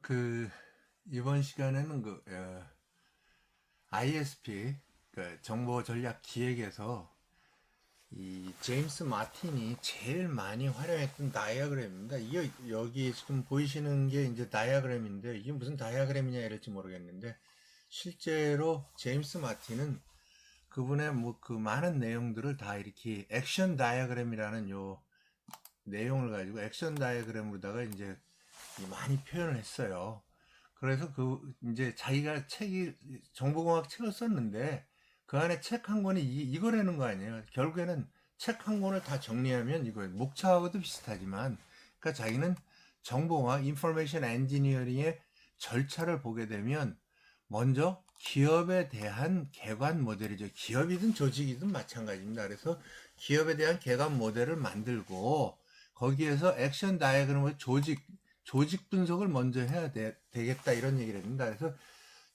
그 이번 시간에는 ISP 정보 전략 기획에서 이 제임스 마틴이 제일 많이 활용했던 다이어그램입니다. 이게 여기 지금 보이시는 게 이제 다이어그램인데 이게 무슨 다이어그램이냐 이럴지 모르겠는데 실제로 제임스 마틴은 그분의 뭐 그 많은 내용들을 다 이렇게 액션 다이어그램이라는 요 내용을 가지고 액션 다이어그램으로다가 이제 많이 표현을 했어요. 그래서 이제 자기가 정보공학 책을 썼는데 그 안에 책 한 권이 이거라는 거 아니에요. 결국에는 책 한 권을 다 정리하면 이거 목차하고도 비슷하지만, 그러니까 자기는 정보공학, 인포메이션 엔지니어링의 절차를 보게 되면 먼저 기업에 대한 개관 모델이죠. 기업이든 조직이든 마찬가지입니다. 그래서 기업에 대한 개관 모델을 만들고 거기에서 액션 다이어그램을 조직 분석을 먼저 해야 되겠다 이런 얘기를 합니다. 그래서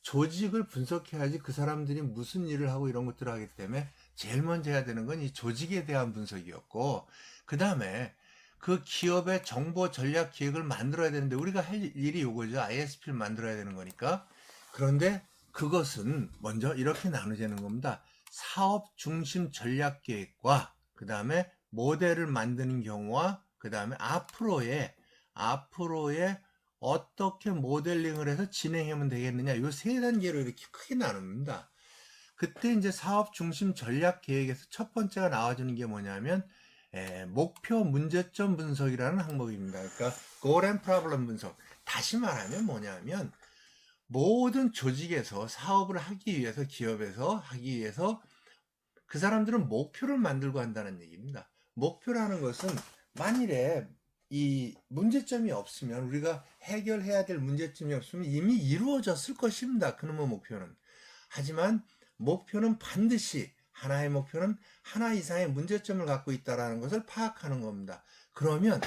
조직을 분석해야지 그 사람들이 무슨 일을 하고 이런 것들을 하기 때문에 제일 먼저 해야 되는 건 이 조직에 대한 분석이었고, 그 다음에 그 기업의 정보 전략 기획을 만들어야 되는데 우리가 할 일이 요거죠. ISP를 만들어야 되는 거니까. 그런데 그것은 먼저 이렇게 나누자는 겁니다. 사업 중심 전략 계획과 그 다음에 모델을 만드는 경우와 그 다음에 앞으로의 어떻게 모델링을 해서 진행하면 되겠느냐, 이 세 단계로 이렇게 크게 나눕니다. 그때 이제 사업 중심 전략 계획에서 첫 번째가 나와주는 게 뭐냐면 목표 문제점 분석이라는 항목입니다. 그러니까 goal and problem 분석. 다시 말하면 뭐냐면 모든 조직에서 사업을 하기 위해서, 기업에서 하기 위해서 그 사람들은 목표를 만들고 한다는 얘기입니다. 목표라는 것은 만일에 이 문제점이 없으면, 우리가 해결해야 될 문제점이 없으면 이미 이루어졌을 것입니다. 그놈의 목표는. 하지만 목표는 반드시, 하나의 목표는 하나 이상의 문제점을 갖고 있다는 것을 파악하는 겁니다. 그러면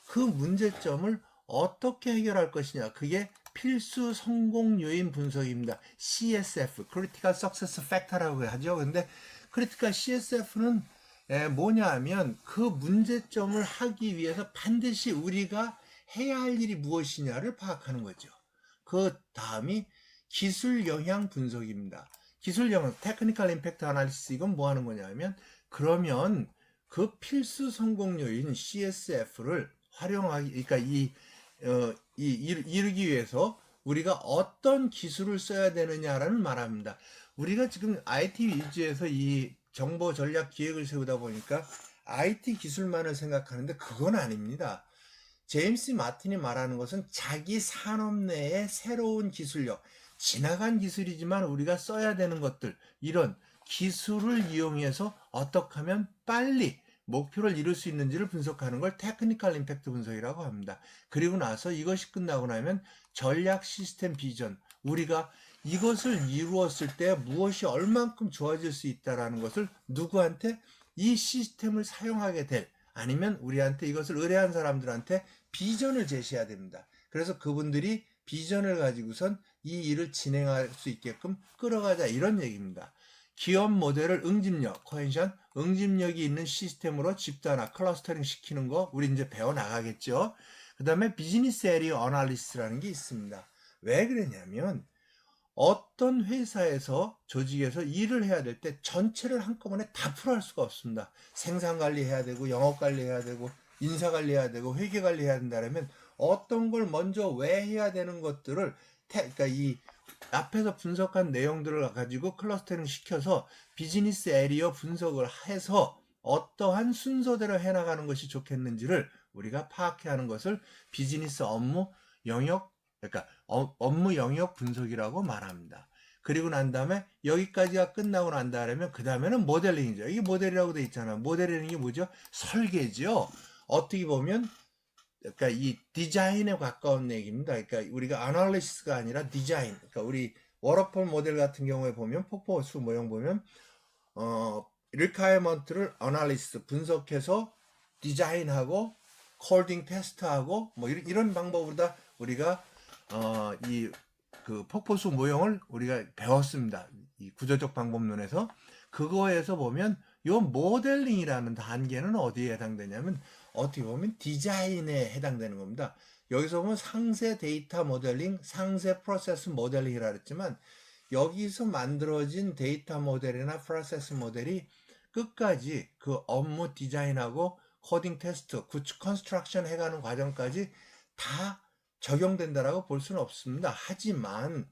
그 문제점을 어떻게 해결할 것이냐, 그게 필수 성공 요인 분석입니다. CSF, Critical Success Factor라고 하죠. 근데 Critical CSF는 뭐냐 하면 그 문제점을 하기 위해서 반드시 우리가 해야 할 일이 무엇이냐를 파악하는 거죠. 그 다음이 기술 영향 분석입니다. 기술 영향, Technical Impact Analysis, 이건 뭐 하는 거냐면, 그러면 그 필수 성공 요인 CSF를 활용하기, 그러니까 이루기 위해서 우리가 어떤 기술을 써야 되느냐라는 말합니다. 우리가 지금 IT 위주에서 이 정보 전략 기획을 세우다 보니까 IT 기술만을 생각하는데 그건 아닙니다. 제임스 마틴이 말하는 것은 자기 산업 내의 새로운 기술력, 지나간 기술이지만 우리가 써야 되는 것들, 이런 기술을 이용해서 어떻게 하면 빨리 목표를 이룰 수 있는지를 분석하는 걸 테크니컬 임팩트 분석이라고 합니다. 그리고 나서 이것이 끝나고 나면 전략 시스템 비전, 우리가 이것을 이루었을 때 무엇이 얼만큼 좋아질 수 있다는 것을 누구한테, 이 시스템을 사용하게 될, 아니면 우리한테 이것을 의뢰한 사람들한테 비전을 제시해야 됩니다. 그래서 그분들이 비전을 가지고선 이 일을 진행할 수 있게끔 끌어가자, 이런 얘기입니다. 기업 모델을 응집력, 코헤션, 응집력이 있는 시스템으로 집단화, 클러스터링 시키는 거 우리 이제 배워 나가겠죠. 그 다음에 비즈니스 에리어 어널리시스라는 게 있습니다. 왜 그러냐면 어떤 회사에서, 조직에서 일을 해야 될 때 전체를 한꺼번에 다 풀어할 수가 없습니다. 생산 관리해야 되고, 영업 관리해야 되고, 인사 관리해야 되고, 회계 관리해야 된다면 어떤 걸 먼저 왜 해야 되는 것들을, 그러니까 이 앞에서 분석한 내용들을 가지고 클러스터링 시켜서 비즈니스 에리어 분석을 해서 어떠한 순서대로 해나가는 것이 좋겠는지를 우리가 파악해야 하는 것을 비즈니스 업무 영역, 그러니까 업무 영역 분석이라고 말합니다. 그리고 난 다음에 여기까지가 끝나고 난 다음에 그 다음에는 모델링이죠. 이게 모델이라고 돼 있잖아요. 모델링이 뭐죠? 설계죠. 어떻게 보면 그러니까 이 디자인에 가까운 얘기입니다. 그러니까 우리가 아날리시스가 아니라 디자인. 그러니까 우리 워터폴 모델 같은 경우에 보면, 폭포수 모형 보면 리콰이어먼트를 어널리시스, 분석해서 디자인하고 콜딩 테스트하고 뭐 이런 방법으로 우리가 이 그 폭포수 모형을 우리가 배웠습니다. 이 구조적 방법론에서. 그거에서 보면 요 모델링이라는 단계는 어디에 해당되냐면 어떻게 보면 디자인에 해당되는 겁니다. 여기서 보면 상세 데이터 모델링, 상세 프로세스 모델링이라 그랬지만 여기서 만들어진 데이터 모델이나 프로세스 모델이 끝까지 그 업무 디자인하고 코딩 테스트, 구축 컨스트럭션 해가는 과정까지 다 적용된다라고 볼 수는 없습니다. 하지만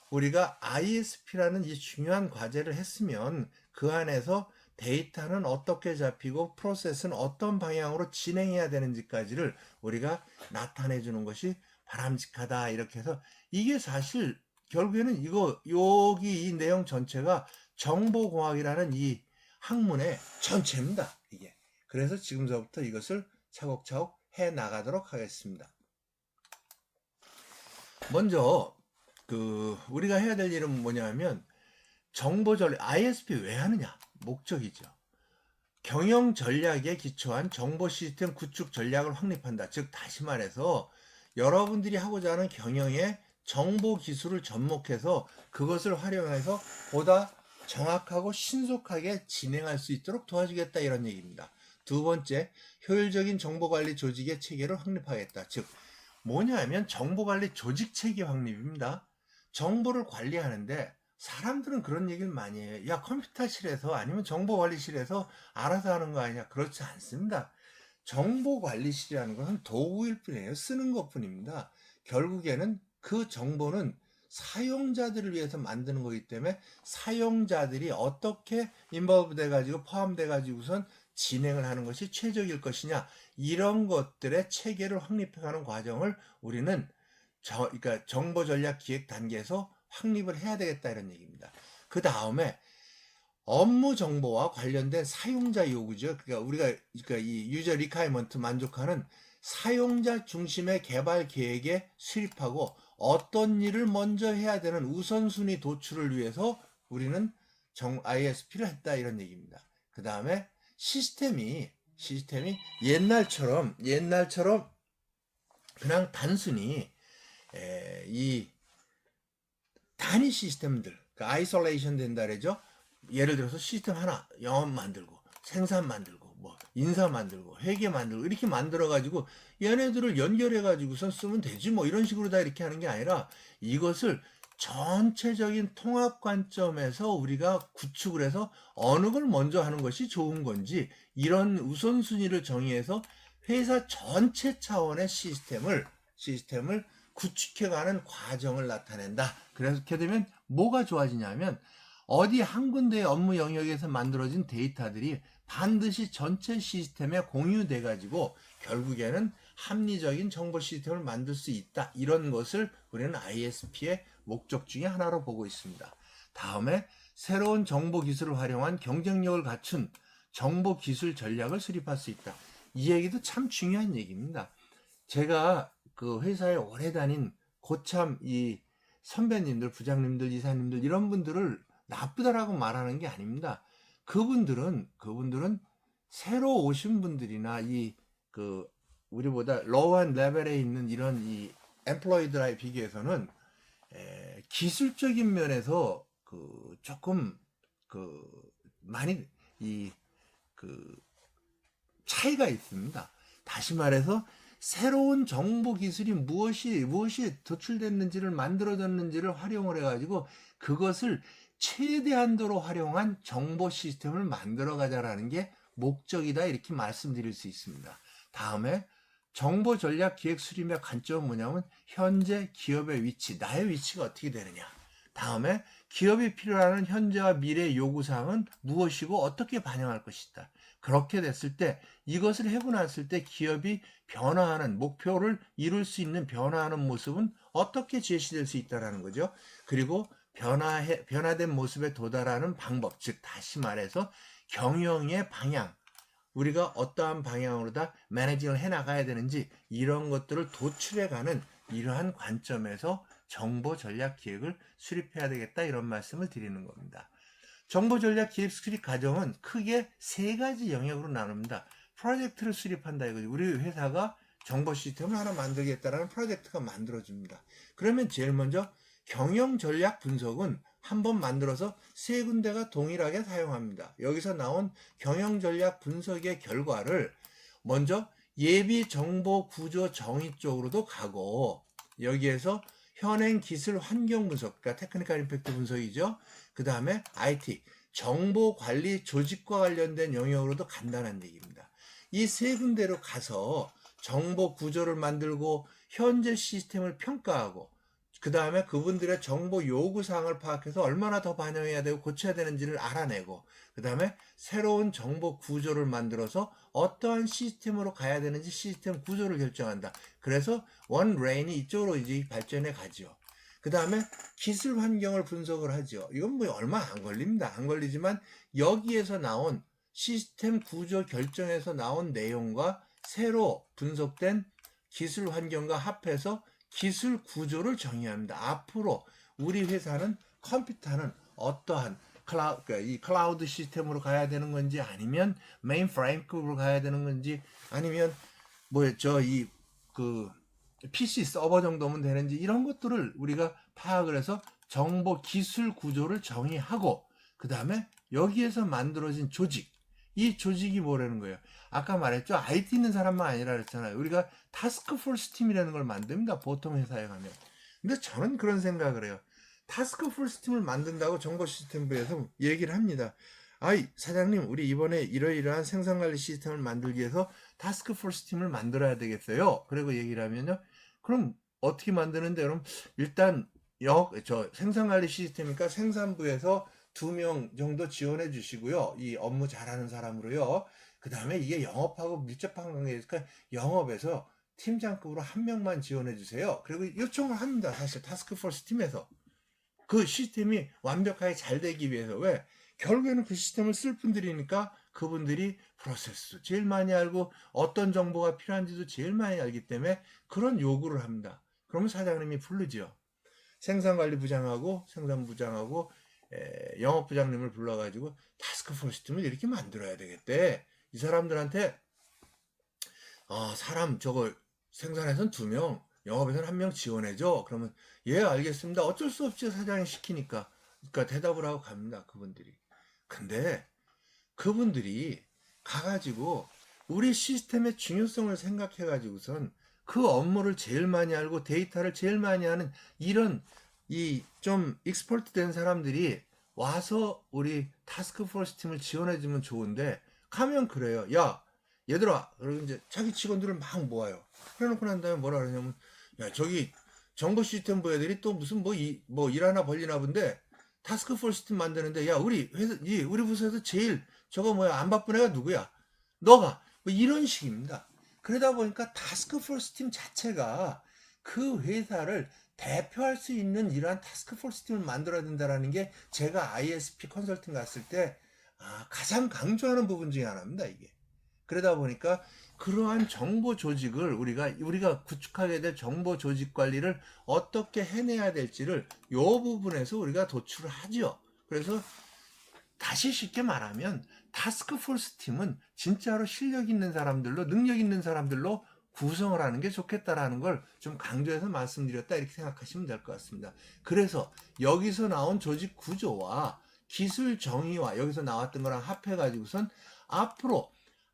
우리가 ISP라는 이 중요한 과제를 했으면 그 안에서 데이터는 어떻게 잡히고 프로세스는 어떤 방향으로 진행해야 되는지까지를 우리가 나타내 주는 것이 바람직하다. 이렇게 해서 이게 사실 결국에는 여기 이 내용 전체가 정보공학이라는 이 학문의 전체입니다. 이게. 그래서 지금서부터 이것을 차곡차곡 해 나가도록 하겠습니다. 먼저 우리가 해야 될 일은 뭐냐면 정보 전략, ISP 왜 하느냐? 목적이죠. 경영 전략에 기초한 정보 시스템 구축 전략을 확립한다. 즉 다시 말해서 여러분들이 하고자 하는 경영에 정보 기술을 접목해서 그것을 활용해서 보다 정확하고 신속하게 진행할 수 있도록 도와주겠다, 이런 얘기입니다. 두 번째, 효율적인 정보관리 조직의 체계를 확립하겠다. 즉 뭐냐면 정보관리 조직 체계 확립입니다. 정보를 관리하는데 사람들은 그런 얘기를 많이 해요. 야, 컴퓨터실에서 아니면 정보관리실에서 알아서 하는 거 아니냐? 그렇지 않습니다. 정보관리실이라는 것은 도구일 뿐이에요. 쓰는 것 뿐입니다. 결국에는 그 정보는 사용자들을 위해서 만드는 거기 때문에 사용자들이 어떻게 인볼브 돼가지고 포함돼가지고선 진행을 하는 것이 최적일 것이냐, 이런 것들의 체계를 확립해가는 과정을 우리는 그러니까 정보전략 기획 단계에서 확립을 해야 되겠다, 이런 얘기입니다. 그 다음에 업무 정보와 관련된 사용자 요구죠. 그러니까 이 유저 리콰이먼트 만족하는 사용자 중심의 개발 계획에 수립하고 어떤 일을 먼저 해야 되는 우선순위 도출을 위해서 우리는 ISP를 했다, 이런 얘기입니다. 그 다음에 시스템이 옛날처럼 그냥 단순히 이 단위 시스템들, 그러니까 아이솔레이션 된다 그러죠. 예를 들어서 시스템 하나 영업 만들고 생산 만들고 뭐 인사 만들고 회계 만들고 이렇게 만들어 가지고 얘네들을 연결해 가지고선 쓰면 되지 뭐 이런 식으로 다 이렇게 하는 게 아니라 이것을 전체적인 통합 관점에서 우리가 구축을 해서 어느 걸 먼저 하는 것이 좋은 건지 이런 우선순위를 정의해서 회사 전체 차원의 시스템을 구축해가는 과정을 나타낸다. 그렇게 되면 뭐가 좋아지냐면 어디 한 군데의 업무 영역에서 만들어진 데이터들이 반드시 전체 시스템에 공유돼 가지고 결국에는 합리적인 정보 시스템을 만들 수 있다. 이런 것을 우리는 ISP의 목적 중에 하나로 보고 있습니다. 다음에 새로운 정보 기술을 활용한 경쟁력을 갖춘 정보 기술 전략을 수립할 수 있다. 이 얘기도 참 중요한 얘기입니다. 제가 그 회사에 오래 다닌 고참 이 선배님들, 부장님들, 이사님들 이런 분들을 나쁘다라고 말하는 게 아닙니다. 그분들은 새로 오신 분들이나 우리보다 로우한 레벨에 있는 이런 이 엠플로이들에 비교해서는 기술적인 면에서 조금 많이 차이가 있습니다. 다시 말해서 새로운 정보 기술이 무엇이 도출됐는지를 만들어졌는지를 활용을 해가지고 그것을 최대한도로 활용한 정보 시스템을 만들어 가자라는 게 목적이다, 이렇게 말씀드릴 수 있습니다. 다음에 정보 전략 기획 수립의 관점은 뭐냐면 현재 기업의 위치, 나의 위치가 어떻게 되느냐. 다음에 기업이 필요로 현재와 미래 요구사항은 무엇이고 어떻게 반영할 것이다. 그렇게 됐을 때 이것을 하고 났을 때 기업이 변화하는 목표를 이룰 수 있는 변화하는 모습은 어떻게 제시될 수 있다는 거죠. 그리고 변화된 모습에 도달하는 방법, 즉 다시 말해서 경영의 방향, 우리가 어떠한 방향으로 다 매니징을 해나가야 되는지 이런 것들을 도출해가는 이러한 관점에서 정보 전략 기획을 수립해야 되겠다, 이런 말씀을 드리는 겁니다. 정보 전략 기획 수립 과정은 크게 세 가지 영역으로 나눕니다. 프로젝트를 수립한다 이거죠. 우리 회사가 정보 시스템을 하나 만들겠다라는 프로젝트가 만들어집니다. 그러면 제일 먼저 경영 전략 분석은 한번 만들어서 세 군데가 동일하게 사용합니다. 여기서 나온 경영 전략 분석의 결과를 먼저 예비 정보 구조 정의 쪽으로도 가고, 여기에서 현행 기술 환경 분석, 그러니까 테크니컬 임팩트 분석이죠. 그 다음에 IT, 정보 관리 조직과 관련된 영역으로도 간다는 얘기입니다. 이 세 군데로 가서 정보 구조를 만들고 현재 시스템을 평가하고, 그 다음에 그분들의 정보 요구사항을 파악해서 얼마나 더 반영해야 되고 고쳐야 되는지를 알아내고, 그 다음에 새로운 정보 구조를 만들어서 어떠한 시스템으로 가야 되는지 시스템 구조를 결정한다. 그래서 원 레인이 이쪽으로 이제 발전해 가죠. 그 다음에 기술 환경을 분석을 하죠. 이건 뭐 얼마 안 걸립니다. 안 걸리지만 여기에서 나온 시스템 구조 결정에서 나온 내용과 새로 분석된 기술 환경과 합해서 기술 구조를 정의합니다. 앞으로 우리 회사는 컴퓨터는 어떠한 이 클라우드 시스템으로 가야 되는 건지, 아니면 메인프레임급으로 가야 되는 건지, 아니면 그 PC 서버 정도면 되는지, 이런 것들을 우리가 파악을 해서 정보 기술 구조를 정의하고, 그 다음에 여기에서 만들어진 조직, 이 조직이 뭐라는 거예요? 아까 말했죠. IT 있는 사람만 아니라 그랬잖아요. 우리가 타스크포스 팀이라는 걸 만듭니다. 보통 회사에 가면. 근데 저는 그런 생각을 해요. 타스크포스 팀을 만든다고 정보시스템부에서 얘기를 합니다. 아이, 사장님, 우리 이번에 이러이러한 생산관리 시스템을 만들기 위해서 타스크포스 팀을 만들어야 되겠어요. 그리고 얘기를 하면요. 그럼 어떻게 만드는데? 그럼 일단 생산관리 시스템이니까 생산부에서 2명 정도 지원해 주시고요. 이 업무 잘하는 사람으로요. 그 다음에 이게 영업하고 밀접한 관계니까 영업에서 팀장급으로 1명만 지원해 주세요. 그리고 요청을 합니다. 사실 타스크포스 팀에서. 그 시스템이 완벽하게 잘 되기 위해서. 왜? 결국에는 그 시스템을 쓸 분들이니까 그분들이 프로세스 제일 많이 알고 어떤 정보가 필요한지도 제일 많이 알기 때문에 그런 요구를 합니다. 그러면 사장님이 부르죠. 생산관리부장하고 생산부장하고 영업부장님을 불러가지고 타스크포스 팀을 이렇게 만들어야 되겠대. 이 사람들한테 사람 저거 생산에선 2명, 영업에서는 1명 지원해줘. 그러면 예, 알겠습니다. 어쩔 수 없지, 사장이 시키니까. 그러니까 대답을 하고 갑니다. 그분들이. 근데 그분들이 가가지고 우리 시스템의 중요성을 생각해가지고선 그 업무를 제일 많이 알고 데이터를 제일 많이 하는 이런 이 좀 익스퍼트 된 사람들이 와서 우리 타스크포스 팀을 지원해주면 좋은데, 가면 그래요. 야, 얘들아, 그리고 이제 자기 직원들을 막 모아요. 그래놓고 난 다음에 뭐라 그러냐면, 야, 저기 정보 시스템부 애들이 또 무슨 뭐 일 하나 벌리나 본데 타스크포스 팀 만드는데, 야, 우리 부서에서 제일 안 바쁜 애가 누구야? 너가. 뭐 이런 식입니다. 그러다 보니까 타스크포스 팀 자체가 그 회사를 대표할 수 있는 이러한 타스크포스 팀을 만들어야 된다는 게 제가 ISP 컨설팅 갔을 때 가장 강조하는 부분 중에 하나입니다, 이게. 그러다 보니까 그러한 정보 조직을 우리가 구축하게 될 정보 조직 관리를 어떻게 해내야 될지를 이 부분에서 우리가 도출을 하죠. 그래서 다시 쉽게 말하면 타스크포스 팀은 진짜로 실력 있는 사람들로, 능력 있는 사람들로 구성을 하는 게 좋겠다라는 걸 좀 강조해서 말씀드렸다, 이렇게 생각하시면 될 것 같습니다. 그래서 여기서 나온 조직 구조와 기술 정의와 여기서 나왔던 거랑 합해가지고선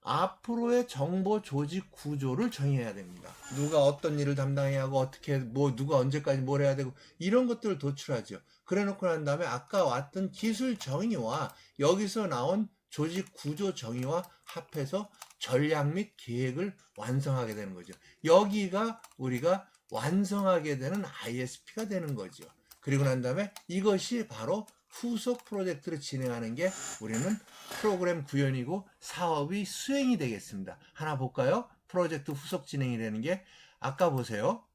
앞으로의 정보 조직 구조를 정의해야 됩니다. 누가 어떤 일을 담당해야 하고, 어떻게, 누가 언제까지 뭘 해야 되고, 이런 것들을 도출하죠. 그래 놓고 난 다음에 아까 왔던 기술 정의와 여기서 나온 조직 구조 정의와 합해서 전략 및 계획을 완성하게 되는 거죠. 여기가 우리가 완성하게 되는 ISP가 되는 거죠. 그리고 난 다음에 이것이 바로 후속 프로젝트를 진행하는 게 우리는 프로그램 구현이고 사업이 수행이 되겠습니다. 하나 볼까요? 프로젝트 후속 진행이 되는 게, 아까 보세요.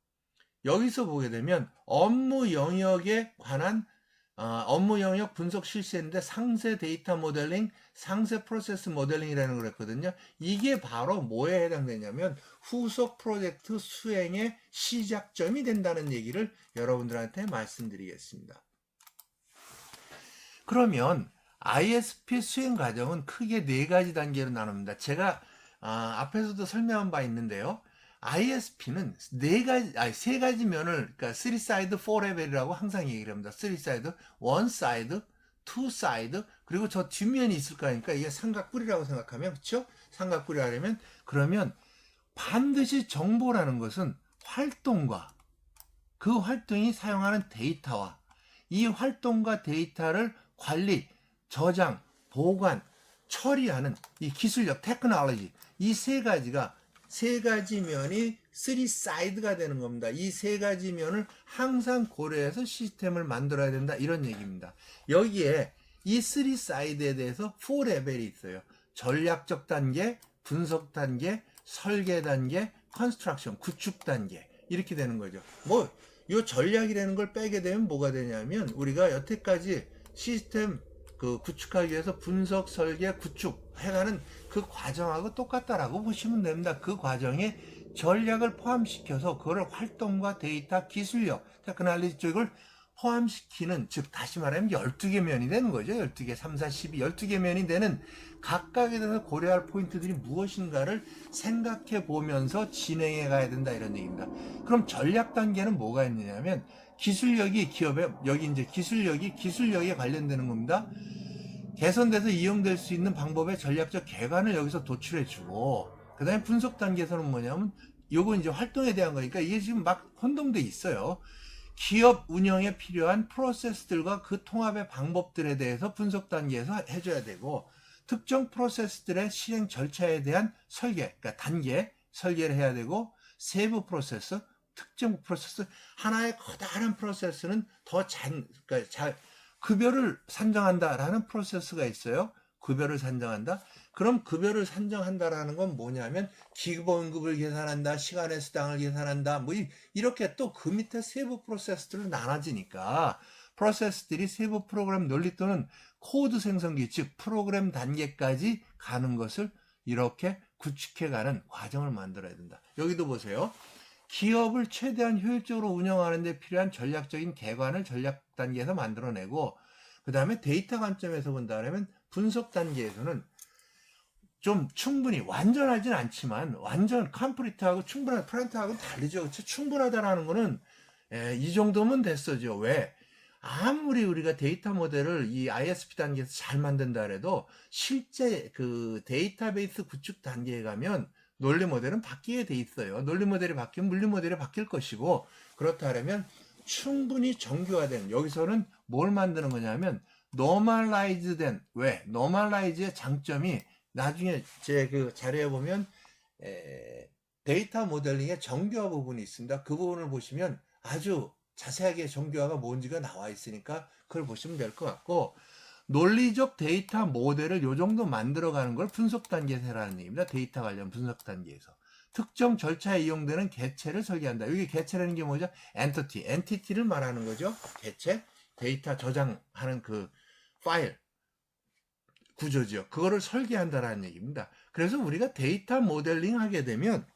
여기서 보게 되면 업무 영역에 관한 업무 영역 분석 실시했는데 상세 데이터 모델링, 상세 프로세스 모델링이라는 걸 했거든요. 이게 바로 뭐에 해당되냐면 후속 프로젝트 수행의 시작점이 된다는 얘기를 여러분들한테 말씀드리겠습니다. 그러면 ISP 수행 과정은 크게 4가지 단계로 나눕니다. 제가 앞에서도 설명한 바 있는데요. ISP는 3가지 면을, 그러니까 3사이드 4레벨이라고 항상 얘기를 합니다. 3사이드, 1사이드, 2사이드, 그리고 저 뒷면이 있을 거니까 이게 삼각뿔이라고 생각하면, 그렇죠? 삼각뿔이 하려면, 그러면 반드시 정보라는 것은 활동과 그 활동이 사용하는 데이터와 이 활동과 데이터를 관리, 저장, 보관, 처리하는 이 기술력, 테크놀로지, 이 세 가지 면이 3사이드가 되는 겁니다. 이 세 가지 면을 항상 고려해서 시스템을 만들어야 된다, 이런 얘기입니다. 여기에 이 3사이드에 대해서 4레벨이 있어요. 전략적 단계, 분석 단계, 설계 단계, 컨스트럭션, 구축 단계, 이렇게 되는 거죠. 요 전략이라는 걸 빼게 되면 뭐가 되냐면, 우리가 여태까지 시스템 구축하기 위해서 분석, 설계, 구축 해가는 그 과정하고 똑같다라고 보시면 됩니다. 그 과정에 전략을 포함시켜서 그걸 활동과 데이터, 기술력, 테크놀로지 쪽을 포함시키는, 즉 다시 말하면 12개 면이 되는 거죠. 12개, 3, 4, 12, 12개 면이 되는 각각에 대해서 고려할 포인트들이 무엇인가를 생각해 보면서 진행해 가야 된다, 이런 얘기입니다. 그럼 전략 단계는 뭐가 있느냐면, 기술력이 기업에, 여기 이제 기술력에 관련되는 겁니다. 개선돼서 이용될 수 있는 방법의 전략적 개관을 여기서 도출해 주고, 그 다음에 분석 단계에서는 뭐냐면, 요거 이제 활동에 대한 거니까 이게 지금 막 혼동돼 있어요. 기업 운영에 필요한 프로세스들과 그 통합의 방법들에 대해서 분석 단계에서 해줘야 되고, 특정 프로세스들의 실행 절차에 대한 설계, 그러니까 단계 설계를 해야 되고, 세부 프로세스, 특정 프로세스, 하나의 커다란 프로세스는 그러니까 급여를 산정한다라는 프로세스가 있어요. 급여를 산정한다. 그럼 급여를 산정한다라는 건 뭐냐면, 기본급을 계산한다, 시간의 수당을 계산한다, 이렇게 또 그 밑에 세부 프로세스들로 나눠지니까, 프로세스들이 세부 프로그램 논리 또는 코드 생성기, 즉 프로그램 단계까지 가는 것을 이렇게 구축해가는 과정을 만들어야 된다. 여기도 보세요. 기업을 최대한 효율적으로 운영하는 데 필요한 전략적인 개관을 전략 단계에서 만들어내고, 그 다음에 데이터 관점에서 본다면 분석 단계에서는 좀 충분히, 완전하진 않지만 완전 컴플리트하고 충분한 프런트하고는 다르죠. 그렇죠? 충분하다라는 거는 이 정도면 됐어죠. 왜? 아무리 우리가 데이터 모델을 이 ISP 단계에서 잘 만든다 해도 실제 그 데이터베이스 구축 단계에 가면 논리 모델은 바뀌게 돼 있어요. 논리 모델이 바뀌면 물리 모델이 바뀔 것이고, 그렇다 하면 충분히 정교화된, 여기서는 뭘 만드는 거냐면 노멀라이즈 된, 왜? 노멀라이즈의 장점이 나중에 제 그 자료에 보면 데이터 모델링의 정교화 부분이 있습니다. 그 부분을 보시면 아주 자세하게 정교화가 뭔지가 나와 있으니까 그걸 보시면 될 것 같고, 논리적 데이터 모델을 요 정도 만들어가는 걸 분석 단계에서 해라는 얘기입니다. 데이터 관련 분석 단계에서. 특정 절차에 이용되는 개체를 설계한다. 여기 개체라는 게 뭐죠? 엔티티를 말하는 거죠. 개체, 데이터 저장하는 그 파일, 구조죠. 그거를 설계한다라는 얘기입니다. 그래서 우리가 데이터 모델링 하게 되면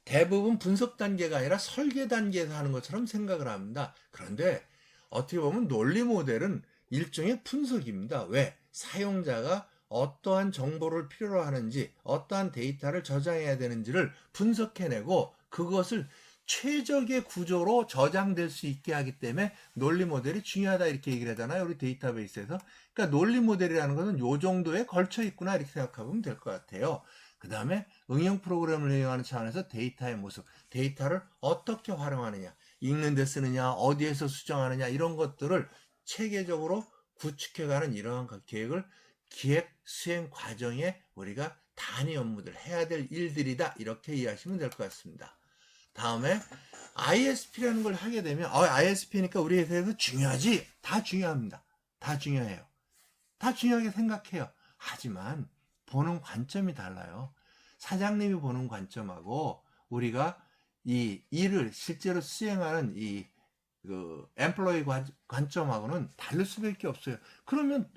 대부분 분석 단계가 아니라 설계 단계에서 하는 것처럼 생각을 합니다. 그런데 어떻게 보면 논리 모델은 일종의 분석입니다. 왜? 사용자가 어떠한 정보를 필요로 하는지, 어떠한 데이터를 저장해야 되는지를 분석해내고 그것을 최적의 구조로 저장될 수 있게 하기 때문에 논리 모델이 중요하다, 이렇게 얘기를 하잖아요. 우리 데이터베이스에서. 그러니까 논리 모델이라는 것은 요 정도에 걸쳐 있구나, 이렇게 생각하면 될 것 같아요. 그 다음에 응용 프로그램을 이용하는 차원에서 데이터의 모습, 데이터를 어떻게 활용하느냐, 읽는 데 쓰느냐, 어디에서 수정하느냐, 이런 것들을 체계적으로 구축해가는 이러한 계획을 기획 수행 과정에 우리가 단위 업무들 해야 될 일들이다, 이렇게 이해하시면 될 것 같습니다. 다음에 ISP라는 걸 하게 되면 ISP니까 우리 회사에서 중요하지? 다 중요합니다. 다 중요해요. 다 중요하게 생각해요. 하지만 보는 관점이 달라요. 사장님이 보는 관점하고 우리가 이 일을 실제로 수행하는 이 엠플로이 관점하고는 다를 수밖에 없어요. 그러면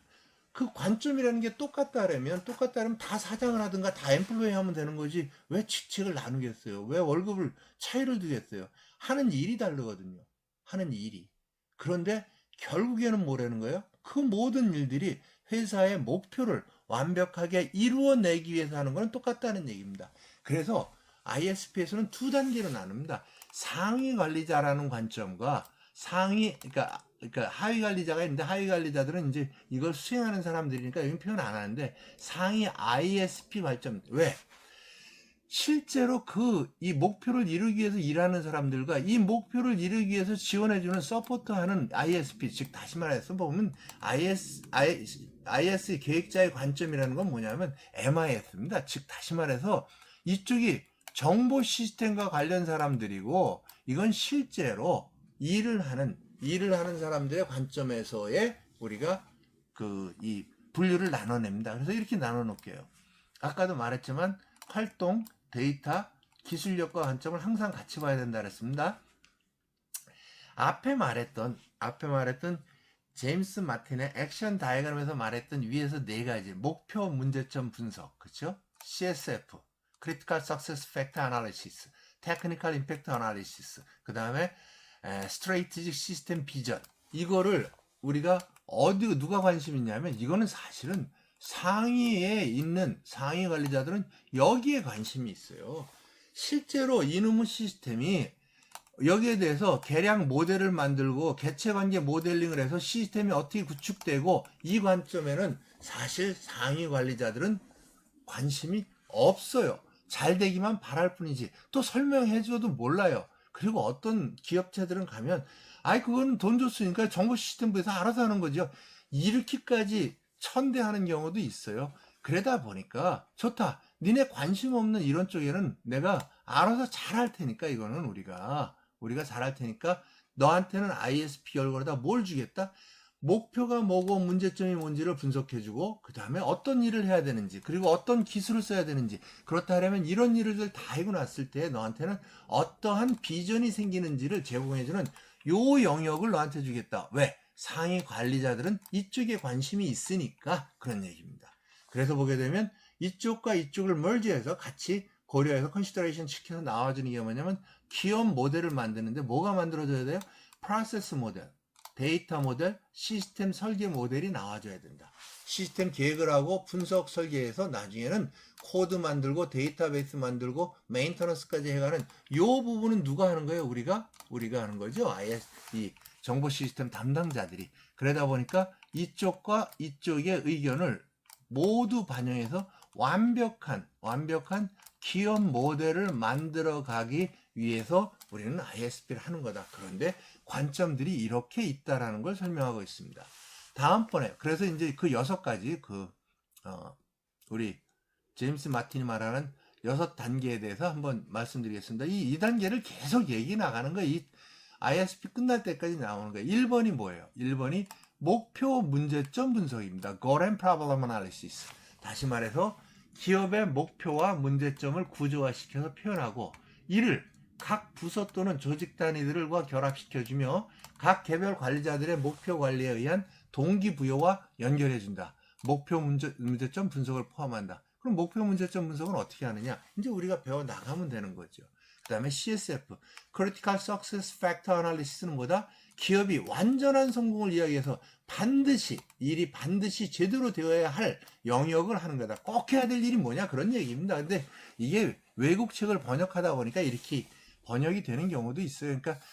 그 관점이라는 게 똑같다면 다 사장을 하든가 다 엠플로이 하면 되는 거지, 왜 직책을 나누겠어요? 왜 월급을 차이를 두겠어요? 하는 일이 다르거든요. 하는 일이. 그런데 결국에는 뭐라는 거예요? 그 모든 일들이 회사의 목표를 완벽하게 이루어내기 위해서 하는 건 똑같다는 얘기입니다. 그래서 ISP에서는 두 단계로 나눕니다. 상위 관리자라는 관점과 그러니까 하위 관리자가 있는데, 하위 관리자들은 이제 이걸 수행하는 사람들이니까 여기 표현 안 하는데, 상위 ISP 관점. 왜? 실제로 이 목표를 이루기 위해서 일하는 사람들과 이 목표를 이루기 위해서 지원해주는 서포트하는 ISP, 즉 다시 말해서 보면 IS 계획자의 관점이라는 건 뭐냐면 MIS입니다. 즉 다시 말해서 이쪽이 정보 시스템과 관련 사람들이고, 이건 실제로 일을 하는 사람들의 관점에서의 우리가 이 분류를 나눠냅니다. 그래서 이렇게 나눠 놓을게요. 아까도 말했지만 활동, 데이터, 기술력과 관점을 항상 같이 봐야 된다 그랬습니다. 앞에 말했던 제임스 마틴의 액션 다이어그램에서 말했던 위에서 네 가지 목표 문제점 분석, 그렇죠? CSF, Critical Success Factor Analysis, Technical Impact Analysis, 그 다음에 Strategic System Vision. 이거를 우리가 누가 관심 있냐면, 이거는 사실은 상위에 있는 상위 관리자들은 여기에 관심이 있어요. 실제로 이놈의 시스템이 여기에 대해서 계량 모델을 만들고 개체관계 모델링을 해서 시스템이 어떻게 구축되고, 이 관점에는 사실 상위 관리자들은 관심이 없어요. 잘 되기만 바랄 뿐이지 또 설명해줘도 몰라요. 그리고 어떤 기업체들은 가면 그거는 돈 줬으니까 정보 시스템부에서 알아서 하는 거죠. 이렇게까지 천대하는 경우도 있어요. 그러다 보니까 좋다, 니네 관심 없는 이런 쪽에는 내가 알아서 잘할 테니까, 이거는 우리가 잘할 테니까 너한테는 ISP 결과로다 뭘 주겠다? 목표가 뭐고 문제점이 뭔지를 분석해주고, 그 다음에 어떤 일을 해야 되는지, 그리고 어떤 기술을 써야 되는지, 그렇다 하면 이런 일을 다 해고 났을 때 너한테는 어떠한 비전이 생기는지를 제공해주는 요 영역을 너한테 주겠다. 왜? 상위 관리자들은 이쪽에 관심이 있으니까 그런 얘기입니다. 그래서 보게 되면 이쪽과 이쪽을 merge해서 같이 고려해서 컨시더레이션 시켜서 나와주는 게 뭐냐면, 기업 모델을 만드는데 뭐가 만들어져야 돼요? 프로세스 모델, 데이터 모델, 시스템 설계 모델이 나와줘야 된다. 시스템 계획을 하고 분석 설계해서 나중에는 코드 만들고 데이터베이스 만들고 메인터넌스까지 해가는 요 부분은 누가 하는 거예요? 우리가 하는 거죠. 이 정보 시스템 담당자들이. 그러다 보니까 이쪽과 이쪽의 의견을 모두 반영해서 완벽한 기업 모델을 만들어 가기 위해서 우리는 ISP를 하는 거다. 그런데 관점들이 이렇게 있다라는 걸 설명하고 있습니다. 다음번에 그래서 이제 그 6가지 우리 제임스 마틴이 말하는 6단계에 대해서 한번 말씀드리겠습니다. 이 단계를 계속 얘기 나가는 거예요. 이 ISP 끝날 때까지 나오는 거예요. 1번이 뭐예요? 1번이 목표 문제점 분석입니다. Goal and Problem Analysis. 다시 말해서 기업의 목표와 문제점을 구조화시켜서 표현하고, 이를 각 부서 또는 조직 단위들과 결합시켜주며 각 개별 관리자들의 목표 관리에 의한 동기부여와 연결해준다. 목표 문제점 분석을 포함한다. 그럼 목표 문제점 분석은 어떻게 하느냐? 이제 우리가 배워 나가면 되는 거죠. 그 다음에 CSF, Critical Success Factor Analysis는 뭐다? 기업이 완전한 성공을 이야기해서 일이 반드시 제대로 되어야 할 영역을 하는 거다. 꼭 해야 될 일이 뭐냐? 그런 얘기입니다. 근데 이게 외국 책을 번역하다 보니까 이렇게 번역이 되는 경우도 있어요. 그러니까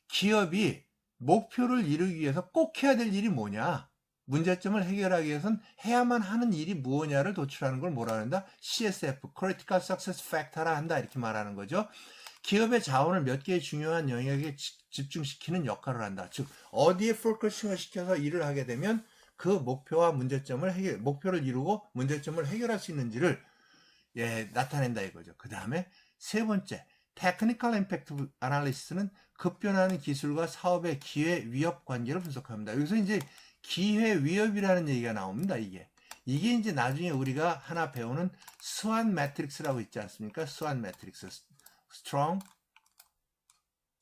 기업이 목표를 이루기 위해서 꼭 해야 될 일이 뭐냐? 문제점을 해결하기 위해서는 해야만 하는 일이 무엇냐를 도출하는 걸 뭐라 한다? CSF, Critical Success Factor라 한다. 이렇게 말하는 거죠. 기업의 자원을 몇 개의 중요한 영역에 집중시키는 역할을 한다. 즉 어디에 포커싱을 시켜서 일을 하게 되면 그 목표와 문제점을 목표를 이루고 문제점을 해결할 수 있는지를 나타낸다 이거죠. 그 다음에 세 번째, 테크니컬 임팩트 아날리시스는 급변하는 기술과 사업의 기회 위협 관계를 분석합니다. 여기서 이제 기회 위협이라는 얘기가 나옵니다. 이게 이제 나중에 우리가 하나 배우는 스완 매트릭스라고 있지 않습니까? 스완 매트릭스, Strong,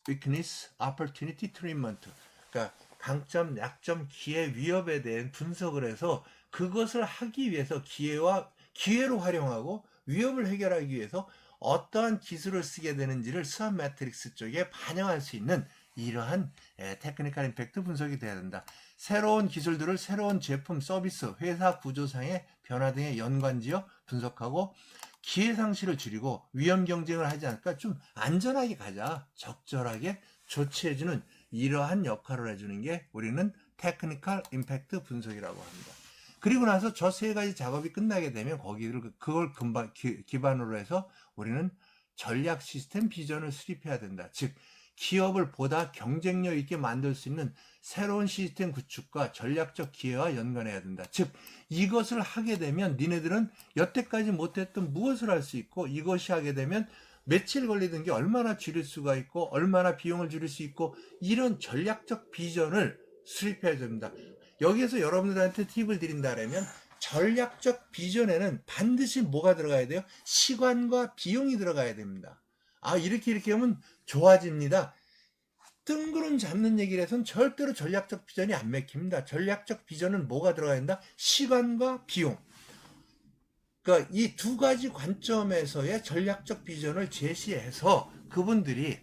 Weakness, Opportunity, Treatment. 그러니까 강점, 약점, 기회, 위협에 대한 분석을 해서 그것을 하기 위해서 기회로 활용하고 위협을 해결하기 위해서 어떠한 기술을 쓰게 되는지를 스완 매트릭스 쪽에 반영할 수 있는 이러한 테크니컬 임팩트 분석이 돼야 된다. 새로운 기술들을 새로운 제품, 서비스, 회사 구조상의 변화 등에 연관지어 분석하고 기회 상실을 줄이고 위험 경쟁을 하지 않을까, 좀 안전하게 가자, 적절하게 조치해주는 이러한 역할을 해주는 게 우리는 테크니컬 임팩트 분석이라고 합니다. 그리고 나서 저 세 가지 작업이 끝나게 되면 그걸 기반으로 해서 우리는 전략 시스템 비전을 수립해야 된다. 즉 기업을 보다 경쟁력 있게 만들 수 있는 새로운 시스템 구축과 전략적 기회와 연관해야 된다. 즉 이것을 하게 되면 니네들은 여태까지 못했던 무엇을 할 수 있고, 이것이 하게 되면 며칠 걸리던 게 얼마나 줄일 수가 있고 얼마나 비용을 줄일 수 있고, 이런 전략적 비전을 수립해야 됩니다. 여기에서 여러분들한테 팁을 드린다면 전략적 비전에는 반드시 뭐가 들어가야 돼요? 시간과 비용이 들어가야 됩니다. 이렇게 하면 좋아집니다. 뜬구름 잡는 얘기를 해서는 절대로 전략적 비전이 안 맥힙니다. 전략적 비전은 뭐가 들어가야 된다? 시간과 비용. 그러니까 이 두 가지 관점에서의 전략적 비전을 제시해서 그분들이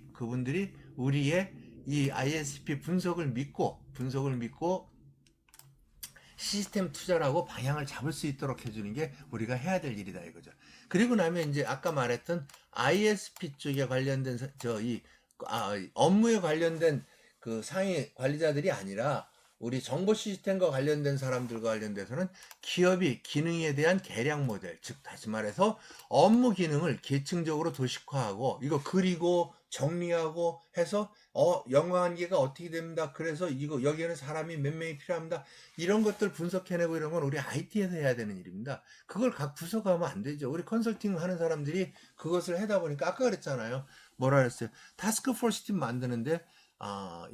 우리의 이 ISP 분석을 믿고 시스템 투자를 하고 방향을 잡을 수 있도록 해주는 게 우리가 해야 될 일이다 이거죠. 그리고 나면 이제 아까 말했던 ISP 쪽에 관련된 업무에 관련된 그 상위 관리자들이 아니라 우리 정보 시스템과 관련된 사람들과 관련돼서는 기업이 기능에 대한 계량 모델, 즉 다시 말해서 업무 기능을 계층적으로 도식화하고 이거 그리고 정리하고 해서 연관관계가 어떻게 됩니다. 그래서 이거 여기에는 사람이 몇 명이 필요합니다. 이런 것들 분석해내고 이런 건 우리 IT에서 해야 되는 일입니다. 그걸 각 부서가 하면 안 되죠. 우리 컨설팅 하는 사람들이 그것을 하다 보니까 아까 그랬잖아요. 뭐라 그랬어요? 타스크포스 팀 만드는데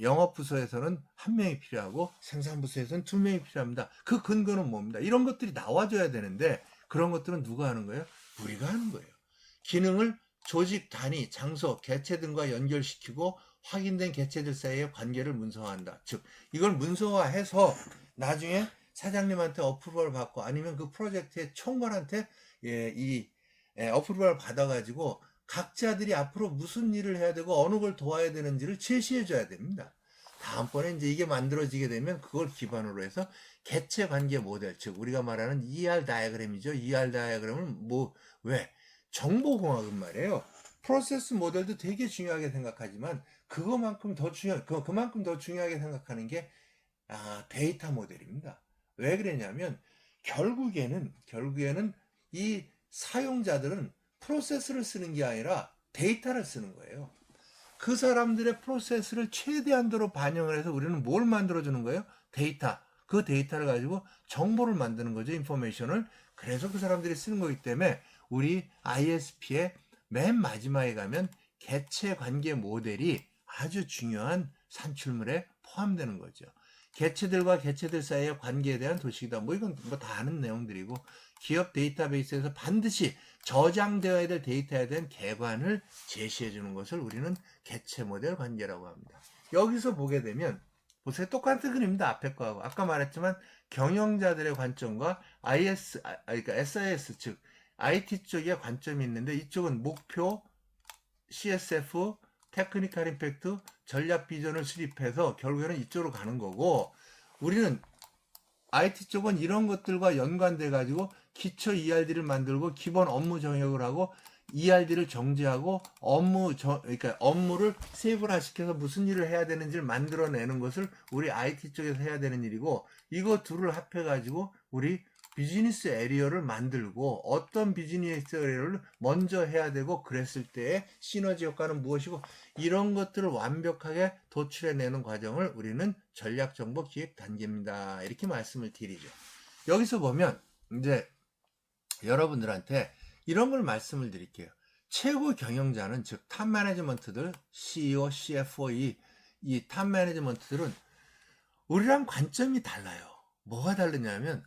영업부서에서는 1명이 필요하고 생산부서에서는 2명이 필요합니다. 그 근거는 뭡니다? 이런 것들이 나와줘야 되는데 그런 것들은 누가 하는 거예요? 우리가 하는 거예요. 기능을 조직, 단위, 장소, 개체 등과 연결시키고 확인된 개체들 사이의 관계를 문서화한다. 즉 이걸 문서화해서 나중에 사장님한테 어프로벌 받고 아니면 그 프로젝트의 총괄한테 어프로벌 받아가지고 각자들이 앞으로 무슨 일을 해야 되고 어느 걸 도와야 되는지를 제시해 줘야 됩니다. 다음번에 이제 이게 만들어지게 되면 그걸 기반으로 해서 개체 관계 모델, 즉 우리가 말하는 ER 다이어그램이죠. ER 다이어그램은 왜? 정보공학은 말이에요. 프로세스 모델도 되게 중요하게 생각하지만 그만큼 더 중요하게 생각하는 게 데이터 모델입니다. 왜 그러냐면 결국에는 이 사용자들은 프로세스를 쓰는 게 아니라 데이터를 쓰는 거예요. 그 사람들의 프로세스를 최대한도로 반영을 해서 우리는 뭘 만들어주는 거예요? 데이터. 그 데이터를 가지고 정보를 만드는 거죠. 인포메이션을. 그래서 그 사람들이 쓰는 거기 때문에 우리 ISP의 맨 마지막에 가면 개체 관계 모델이 아주 중요한 산출물에 포함되는 거죠. 개체들과 개체들 사이의 관계에 대한 도식이다. 이건 다 아는 내용들이고, 기업 데이터베이스에서 반드시 저장되어야 될 데이터에 대한 개관을 제시해 주는 것을 우리는 개체 모델 관계라고 합니다. 여기서 보게 되면 보세요. 똑같은 그림입니다. 앞에 거하고. 아까 말했지만 경영자들의 관점과 그러니까 SIS 즉 IT 쪽의 관점이 있는데, 이쪽은 목표, CSF, 테크니컬 임팩트, 전략 비전을 수립해서 결국에는 이쪽으로 가는 거고, 우리는 IT 쪽은 이런 것들과 연관돼 가지고 기초 ERD를 만들고 기본 업무 정역을 하고 ERD를 정제하고 그러니까 업무를 세분화시켜서 무슨 일을 해야 되는지를 만들어내는 것을 우리 IT 쪽에서 해야 되는 일이고, 이거 둘을 합해 가지고 우리 비즈니스 에리어를 만들고 어떤 비즈니스 에리어를 먼저 해야 되고 그랬을 때의 시너지 효과는 무엇이고, 이런 것들을 완벽하게 도출해내는 과정을 우리는 전략정보기획 단계입니다. 이렇게 말씀을 드리죠. 여기서 보면 이제 여러분들한테 이런 걸 말씀을 드릴게요. 최고 경영자는 즉 탑 매니지먼트들, CEO, CFO 이 탑 매니지먼트들은 우리랑 관점이 달라요. 뭐가 다르냐면,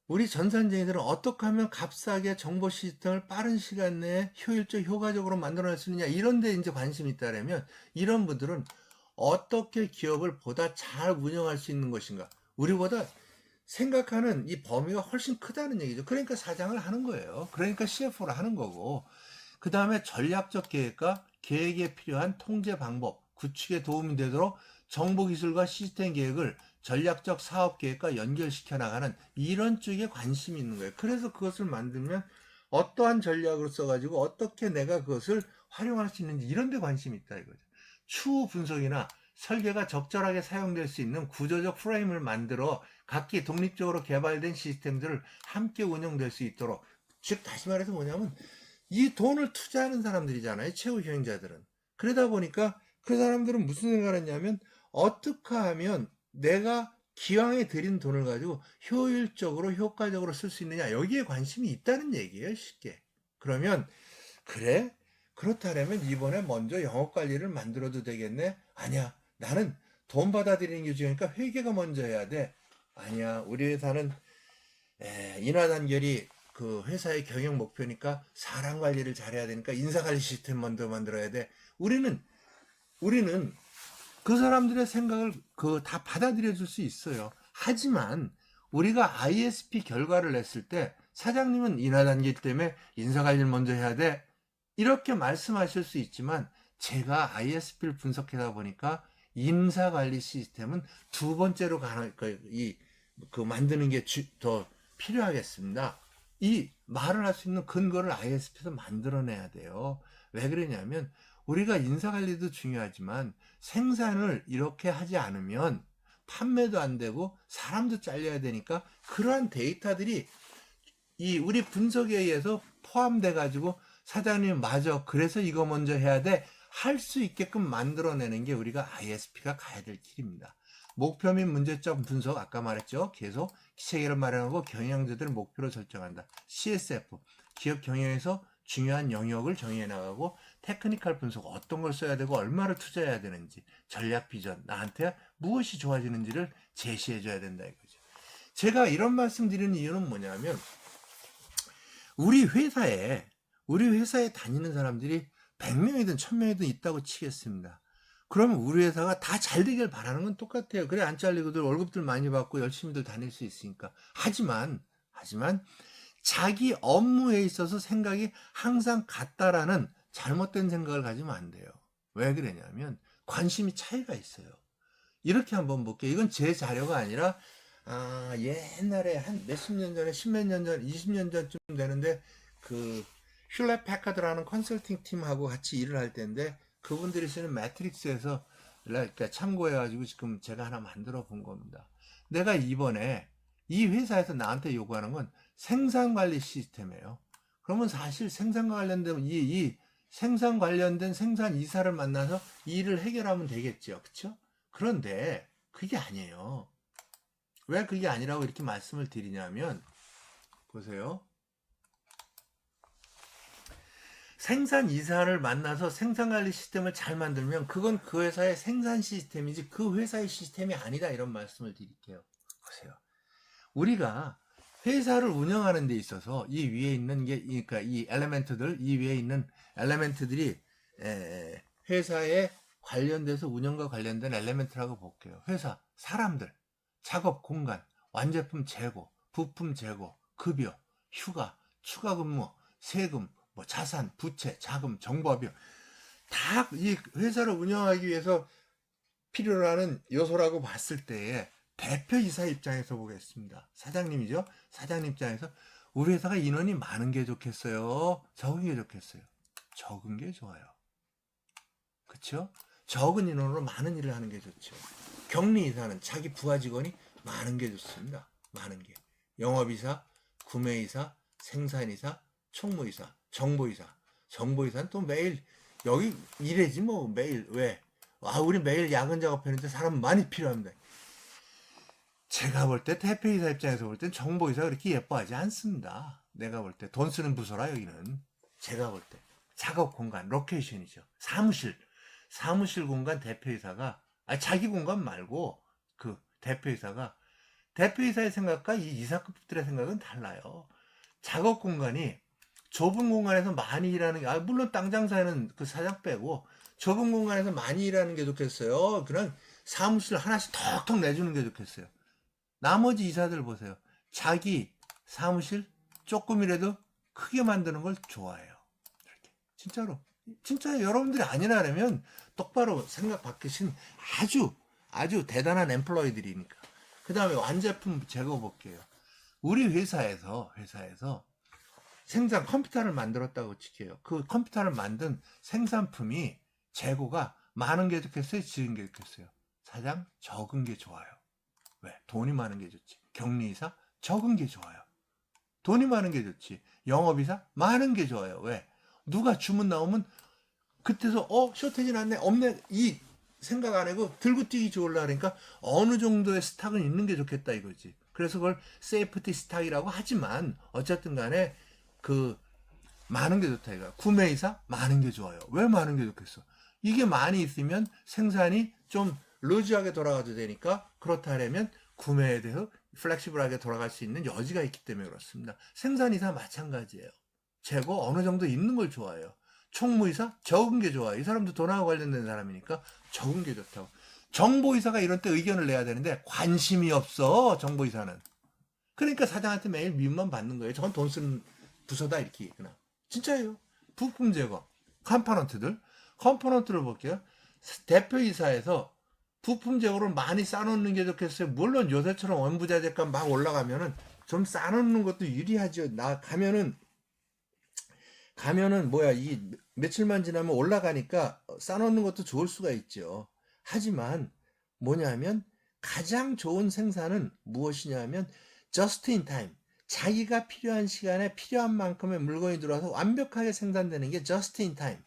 우리 전산쟁이들은 어떻게 하면 값싸게 정보 시스템을 빠른 시간 내에 효과적으로 만들어낼 수 있느냐, 이런 데 이제 관심이 있다면, 이런 분들은 어떻게 기업을 보다 잘 운영할 수 있는 것인가, 우리보다 생각하는 이 범위가 훨씬 크다는 얘기죠. 그러니까 사장을 하는 거예요. 그러니까 CFO를 하는 거고, 그 다음에 전략적 계획과 계획에 필요한 통제 방법 구축에 도움이 되도록 정보기술과 시스템 계획을 전략적 사업 계획과 연결시켜 나가는 이런 쪽에 관심이 있는 거예요. 그래서 그것을 만들면 어떠한 전략을 써가지고 어떻게 내가 그것을 활용할 수 있는지, 이런 데 관심이 있다 이거죠. 추후 분석이나 설계가 적절하게 사용될 수 있는 구조적 프레임을 만들어 각기 독립적으로 개발된 시스템들을 함께 운영될 수 있도록, 즉 다시 말해서 뭐냐면 이 돈을 투자하는 사람들이잖아요. 최후 경영자들은. 그러다 보니까 그 사람들은 무슨 생각을 했냐면 어떻게 하면 내가 기왕에 들인 돈을 가지고 효율적으로 효과적으로 쓸 수 있느냐 여기에 관심이 있다는 얘기예요. 쉽게. 그러면 그래? 그렇다면 이번에 먼저 영업관리를 만들어도 되겠네? 아니야. 나는 돈 받아들이는 게 중요하니까 회계가 먼저 해야 돼. 아니야. 우리 회사는 인하단결이 그 회사의 경영 목표니까 사람 관리를 잘해야 되니까 인사관리 시스템 먼저 만들어야 돼. 우리는 그 사람들의 생각을 그 다 받아들여 줄 수 있어요. 하지만 우리가 ISP 결과를 냈을 때 사장님은 인하단계 때문에 인사관리를 먼저 해야 돼. 이렇게 말씀하실 수 있지만 제가 ISP를 분석하다 보니까 인사관리 시스템은 두 번째로 만드는 게 더 필요하겠습니다. 이 말을 할 수 있는 근거를 ISP에서 만들어내야 돼요. 왜 그러냐면 우리가 인사관리도 중요하지만 생산을 이렇게 하지 않으면 판매도 안 되고 사람도 잘려야 되니까 그러한 데이터들이 이 우리 분석에 의해서 포함돼 가지고 사장님 맞아 그래서 이거 먼저 해야 돼 할 수 있게끔 만들어내는 게 우리가 ISP가 가야 될 길입니다. 목표 및 문제점 분석 아까 말했죠. 계속 기체계를 마련하고 경영자들을 목표로 설정한다. CSF 기업 경영에서 중요한 영역을 정해 나가고 테크니컬 분석 어떤 걸 써야 되고 얼마를 투자해야 되는지 전략 비전 나한테 무엇이 좋아지는지를 제시해 줘야 된다 이거죠. 제가 이런 말씀 드리는 이유는 뭐냐면 우리 회사에 다니는 사람들이 100명이든 1000명이든 있다고 치겠습니다. 그러면 우리 회사가 다 잘 되길 바라는 건 똑같아요. 그래 안 잘리고들 월급들 많이 받고 열심히들 다닐 수 있으니까. 하지만 자기 업무에 있어서 생각이 항상 같다라는 잘못된 생각을 가지면 안 돼요. 왜 그러냐면 관심이 차이가 있어요. 이렇게 한번 볼게요. 이건 제 자료가 아니라 옛날에 한 몇십 년 전에 10몇 년 전, 20년 전쯤 되는데 그 슐렛 패카드라는 컨설팅 팀하고 같이 일을 할 때인데 그분들이 쓰는 매트릭스에서 그러니까 참고해가지고 지금 제가 하나 만들어 본 겁니다. 내가 이번에 이 회사에서 나한테 요구하는 건 생산관리 시스템이에요. 그러면 사실 생산과 관련된 이 생산 관련된 생산 이사를 만나서 일을 해결하면 되겠죠. 그렇죠? 그런데 그게 아니에요. 왜 그게 아니라고 이렇게 말씀을 드리냐면 보세요. 생산 이사를 만나서 생산관리 시스템을 잘 만들면 그건 그 회사의 생산 시스템이지 그 회사의 시스템이 아니다 이런 말씀을 드릴게요. 보세요. 우리가 회사를 운영하는 데 있어서 이 위에 있는 게 그러니까 이 엘리멘트들 이 위에 있는 엘리멘트들이 회사에 관련돼서 운영과 관련된 엘리멘트라고 볼게요. 회사, 사람들, 작업 공간, 완제품 재고, 부품 재고, 급여, 휴가, 추가 근무, 세금, 뭐 자산, 부채, 자금, 정보비용 다 이 회사를 운영하기 위해서 필요로 하는 요소라고 봤을 때에 대표이사 입장에서 보겠습니다. 사장님이죠. 사장님 입장에서 우리 회사가 인원이 많은 게 좋겠어요? 적은 게 좋겠어요? 적은 게 좋아요. 그렇죠? 적은 인원으로 많은 일을 하는 게 좋죠. 격리이사는 자기 부하 직원이 많은 게 좋습니다. 많은 게. 영업이사, 구매이사, 생산이사, 총무이사, 정보이사. 정보이사는 또 매일 여기 일해지 뭐 매일. 왜? 우리 매일 야근 작업하는데 사람 많이 필요합니다. 제가 볼 때 대표이사 입장에서 볼 땐 정보이사가 그렇게 예뻐하지 않습니다. 내가 볼 때 돈 쓰는 부서라 여기는. 제가 볼 때 작업 공간, 로케이션이죠. 사무실 공간 대표이사가 자기 공간 말고 그 대표이사의 생각과 이 이사급들의 생각은 달라요. 작업 공간이 좁은 공간에서 많이 일하는 게 물론 땅 장사에는 그 사장 빼고 좁은 공간에서 많이 일하는 게 좋겠어요. 그냥 사무실 하나씩 턱턱 내주는 게 좋겠어요. 나머지 이사들 보세요. 자기 사무실 조금이라도 크게 만드는 걸 좋아해요. 이렇게. 진짜로. 진짜 여러분들이 아니라면 똑바로 생각 바뀌신 아주 대단한 엠플로이들이니까. 그 다음에 완제품 재고 볼게요. 우리 회사에서 생산 컴퓨터를 만들었다고 칠게요. 그 컴퓨터를 만든 생산품이 재고가 많은 게 좋겠어요? 적은 게 좋겠어요? 사장 적은 게 좋아요. 왜? 돈이 많은 게 좋지. 격리이사 적은 게 좋아요. 돈이 많은 게 좋지. 영업이사 많은 게 좋아요. 왜? 누가 주문 나오면 그때서 쇼테지 났네 없네 이 생각 안 하고 들고 뛰기 좋으려 그러니까 어느 정도의 스탁은 있는 게 좋겠다 이거지. 그래서 그걸 세이프티 스탁이라고 하지만 어쨌든 간에 그 많은 게 좋다 이거야. 구매이사 많은 게 좋아요. 왜 많은 게 좋겠어? 이게 많이 있으면 생산이 좀 루즈하게 돌아가도 되니까 그렇다 하려면 구매에 대해서 플렉시블하게 돌아갈 수 있는 여지가 있기 때문에 그렇습니다. 생산이사 마찬가지예요. 재고 어느 정도 있는 걸 좋아해요. 총무이사 적은 게 좋아요. 이 사람도 돈하고 관련된 사람이니까 적은 게 좋다고. 정보이사가 이런 때 의견을 내야 되는데 관심이 없어 정보이사는. 그러니까 사장한테 매일 미움만 받는 거예요. 저건 돈 쓰는 부서다 이렇게 얘기구나. 진짜예요. 부품 제거 컴포넌트를 볼게요. 대표이사에서 부품 제거를 많이 싸놓는 게 좋겠어요. 물론 요새처럼 원부자재값 막 올라가면은 좀 싸놓는 것도 유리하죠. 나 가면은 뭐야 이 며칠만 지나면 올라가니까 싸놓는 것도 좋을 수가 있죠. 하지만 뭐냐면 가장 좋은 생산은 무엇이냐면 just in time. 자기가 필요한 시간에 필요한 만큼의 물건이 들어와서 완벽하게 생산되는 게 just in time.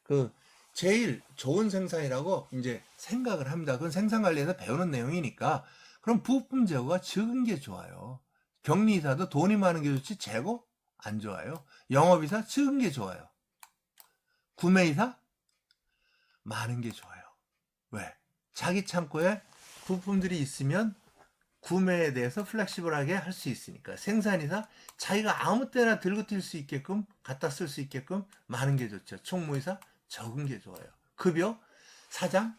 그 제일 좋은 생산이라고 이제 생각을 합니다. 그건 생산관리에서 배우는 내용이니까. 그럼 부품 재고가 적은 게 좋아요. 격리이사도 돈이 많은 게 좋지 재고 안 좋아요. 영업이사 적은 게 좋아요. 구매이사 많은 게 좋아요. 왜? 자기 창고에 부품들이 있으면 구매에 대해서 플렉시블하게 할 수 있으니까. 생산이사 자기가 아무 때나 들고 뛸 수 있게끔 갖다 쓸 수 있게끔 많은 게 좋죠. 총무이사 적은 게 좋아요. 급여 사장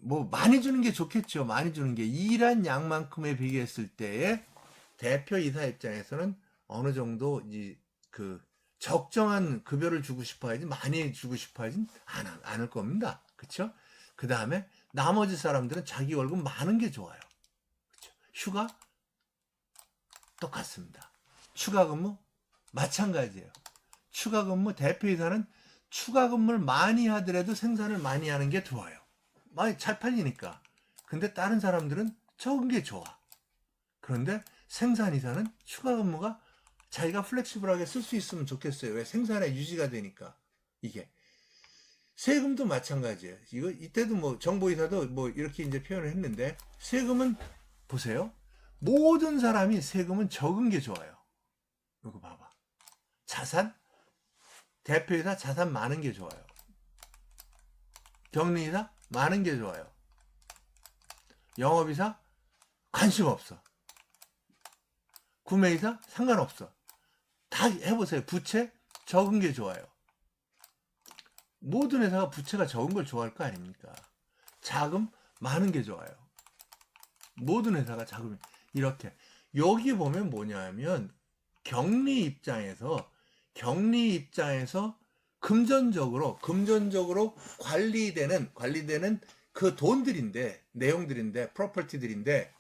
뭐 많이 주는 게 좋겠죠. 많이 주는 게 일한 양만큼에 비교했을 때에 대표이사 입장에서는 어느 정도 그 적정한 급여를 주고 싶어 하지 많이 주고 싶어 하진 않을 겁니다. 그렇죠? 그 다음에 나머지 사람들은 자기 월급 많은 게 좋아요. 그렇죠? 휴가 똑같습니다. 추가 근무 마찬가지예요. 추가 근무 대표이사는 추가 근무를 많이 하더라도 생산을 많이 하는 게 좋아요. 많이 잘 팔리니까. 근데 다른 사람들은 적은 게 좋아. 그런데 생산이사는 추가 근무가 자기가 플렉시블하게 쓸 수 있으면 좋겠어요. 왜? 생산에 유지가 되니까. 이게. 세금도 마찬가지예요. 이때도 뭐 정보이사도 뭐 이렇게 이제 표현을 했는데 세금은 보세요. 모든 사람이 세금은 적은 게 좋아요. 이거 봐봐. 자산? 대표이사 자산 많은 게 좋아요. 격리이사 많은 게 좋아요. 영업이사 관심 없어. 구매이사 상관없어. 다 해보세요. 부채 적은 게 좋아요. 모든 회사가 부채가 적은 걸 좋아할 거 아닙니까? 자금 많은 게 좋아요. 모든 회사가 자금이 이렇게. 여기 보면 뭐냐면 격리 입장에서 금전적으로 관리되는 그 돈들인데 내용들인데 프로퍼티들인데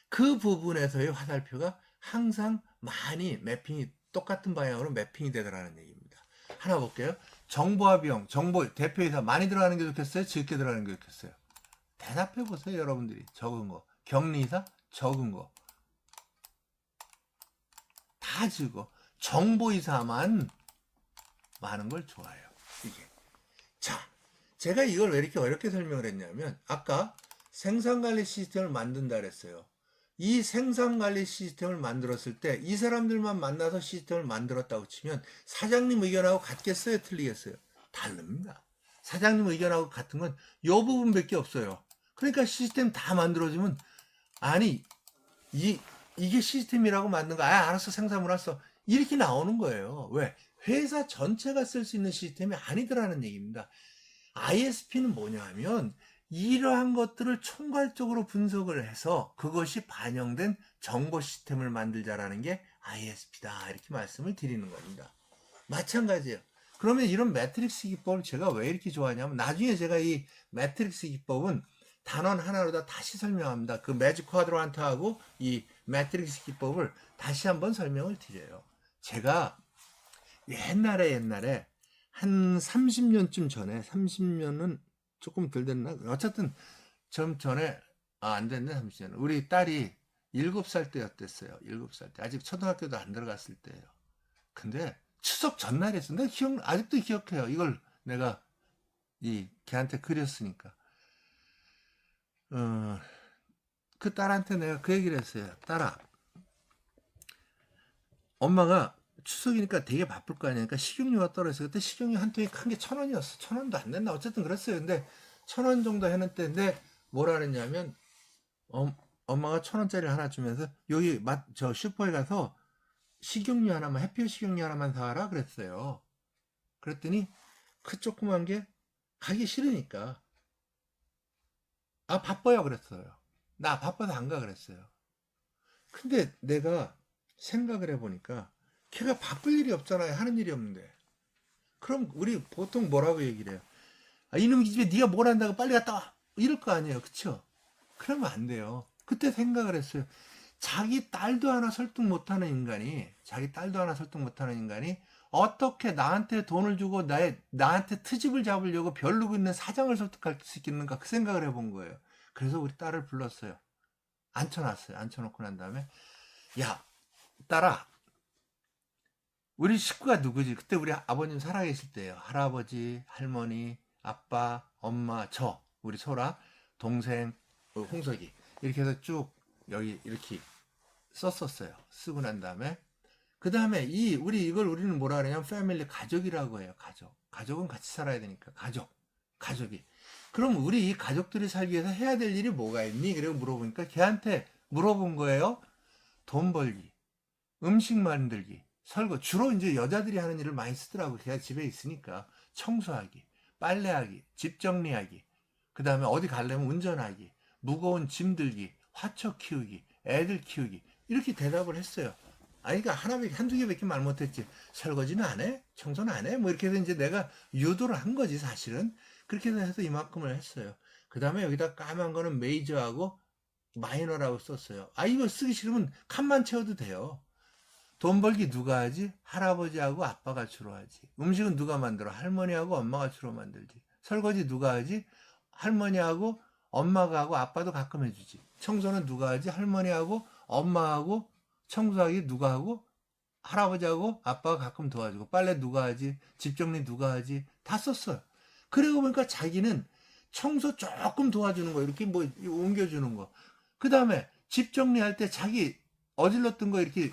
그 부분에서의 화살표가 항상 많이 매핑이 똑같은 방향으로 매핑이 되더라는 얘기입니다. 하나 볼게요. 정보와 비용, 정보 대표이사 많이 들어가는 게 좋겠어요? 적게 들어가는 게 좋겠어요? 대답해 보세요, 여러분들이. 적은 거. 격리이사 적은 거. 다 적어. 정보이사만 많은 걸 좋아해요. 이게. 자, 제가 이걸 왜 이렇게 어렵게 설명을 했냐면 아까 생산관리 시스템을 만든다 그랬어요. 이 생산관리 시스템을 만들었을 때 이 사람들만 만나서 시스템을 만들었다고 치면 사장님 의견하고 같겠어요? 틀리겠어요? 다릅니다. 사장님 의견하고 같은 건 이 부분밖에 없어요. 그러니까 시스템 다 만들어주면 아니 이게 시스템이라고 만든 거 알았어 생산물 왔어 이렇게 나오는 거예요. 왜? 회사 전체가 쓸 수 있는 시스템이 아니더라는 얘기입니다. ISP는 뭐냐 하면 이러한 것들을 총괄적으로 분석을 해서 그것이 반영된 정보 시스템을 만들자라는 게 ISP다 이렇게 말씀을 드리는 겁니다. 마찬가지예요. 그러면 이런 매트릭스 기법을 제가 왜 이렇게 좋아하냐면 나중에 제가 이 매트릭스 기법은 단원 하나로 다 다시 설명합니다. 그 매직 쿼드란트하고 이 매트릭스 기법을 다시 한번 설명을 드려요. 제가 옛날에 한 30년쯤 전에 30년은 조금 덜 됐나? 어쨌든 좀 전에 안 됐네 30년. 우리 딸이 7살 때였댔어요. 7살 때. 아직 초등학교도 안 들어갔을 때예요. 근데 추석 전날이었어. 내가 아직도 기억해요. 이걸 내가 걔한테 그렸으니까. 그 딸한테 내가 그 얘기를 했어요. 딸아, 엄마가 추석이니까 되게 바쁠 거 아니야. 그러니까 식용유가 떨어졌어. 그때 식용유 한 통이 큰 게 1,000원이었어. 1,000원도 안 됐나? 어쨌든 그랬어요. 근데 1,000원 정도 해는 때인데 뭐라 그랬냐면 엄마가 1,000원짜리 하나 주면서 여기 저 슈퍼에 가서 식용유 하나만, 해피어 식용유 하나만 사와라 그랬어요. 그랬더니 그 조그만 게 가기 싫으니까 아 바빠요 그랬어요. 나 바빠서 안 가 그랬어요. 근데 내가 생각을 해보니까 걔가 바쁠 일이 없잖아요. 하는 일이 없는데. 그럼 우리 보통 뭐라고 얘기를 해요? 아, 이놈 이 집에 네가 뭘 한다고 빨리 갔다 와. 이럴 거 아니에요. 그쵸? 그러면 안 돼요. 그때 생각을 했어요. 자기 딸도 하나 설득 못하는 인간이 어떻게 나한테 돈을 주고 나한테 트집을 잡으려고 별르고 있는 사장을 설득할 수 있겠는가 그 생각을 해본 거예요. 그래서 우리 딸을 불렀어요. 앉혀놨어요. 앉혀놓고 난 다음에 야 딸아 우리 식구가 누구지? 그때 우리 아버님 살아계실 때예요. 할아버지, 할머니, 아빠, 엄마, 저, 우리 소라, 동생, 홍석이 이렇게 해서 쭉 여기 이렇게 썼었어요. 쓰고 난 다음에 그 다음에 우리는 뭐라 그러냐면 패밀리 가족이라고 해요. 가족은 같이 살아야 되니까 가족이. 그럼 우리 이 가족들이 살기 위해서 해야 될 일이 뭐가 있니? 그리고 물어보니까 걔한테 물어본 거예요. 돈 벌기, 음식 만들기, 설거. 주로 이제 여자들이 하는 일을 많이 쓰더라고. 걔가 집에 있으니까 청소하기, 빨래하기, 집 정리하기. 그 다음에 어디 가려면 운전하기, 무거운 짐 들기, 화초 키우기, 애들 키우기. 이렇게 대답을 했어요. 아니, 그러니까 한두 개밖에 말 못했지. 설거지는 안 해? 청소는 안 해? 뭐 이렇게 해서 이제 내가 유도를 한 거지, 사실은. 그렇게 해서 이만큼을 했어요. 그 다음에 여기다 까만 거는 메이저하고 마이너라고 썼어요. 아, 이거 쓰기 싫으면 칸만 채워도 돼요. 돈 벌기 누가 하지? 할아버지하고 아빠가 주로 하지. 음식은 누가 만들어? 할머니하고 엄마가 주로 만들지. 설거지 누가 하지? 할머니하고 엄마가 하고 아빠도 가끔 해주지. 청소는 누가 하지? 할머니하고 엄마하고 청소하기 누가 하고? 할아버지하고 아빠가 가끔 도와주고. 빨래 누가 하지? 집 정리 누가 하지? 다 썼어요. 그러고 보니까 자기는 청소 조금 도와주는 거, 이렇게 뭐 옮겨주는 거. 그 다음에 집 정리할 때 자기 어질렀던 거 이렇게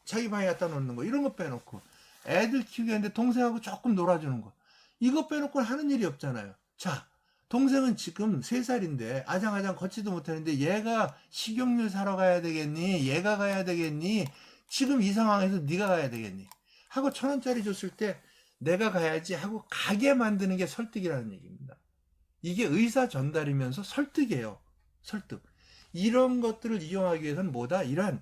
자기 방에 갖다 놓는 거, 이런 거 빼놓고. 애들 키우기 하는데 동생하고 조금 놀아주는 거. 이거 빼놓고 하는 일이 없잖아요. 자, 동생은 지금 3살인데 아장아장 걷지도 못하는데 얘가 식용유 사러 가야 되겠니? 얘가 가야 되겠니? 지금 이 상황에서 네가 가야 되겠니? 하고 1,000원짜리 줬을 때 내가 가야지 하고 가게 만드는 게 설득이라는 얘기입니다. 이게 의사 전달이면서 설득이에요. 설득. 이런 것들을 이용하기 위해서는 뭐다? 이런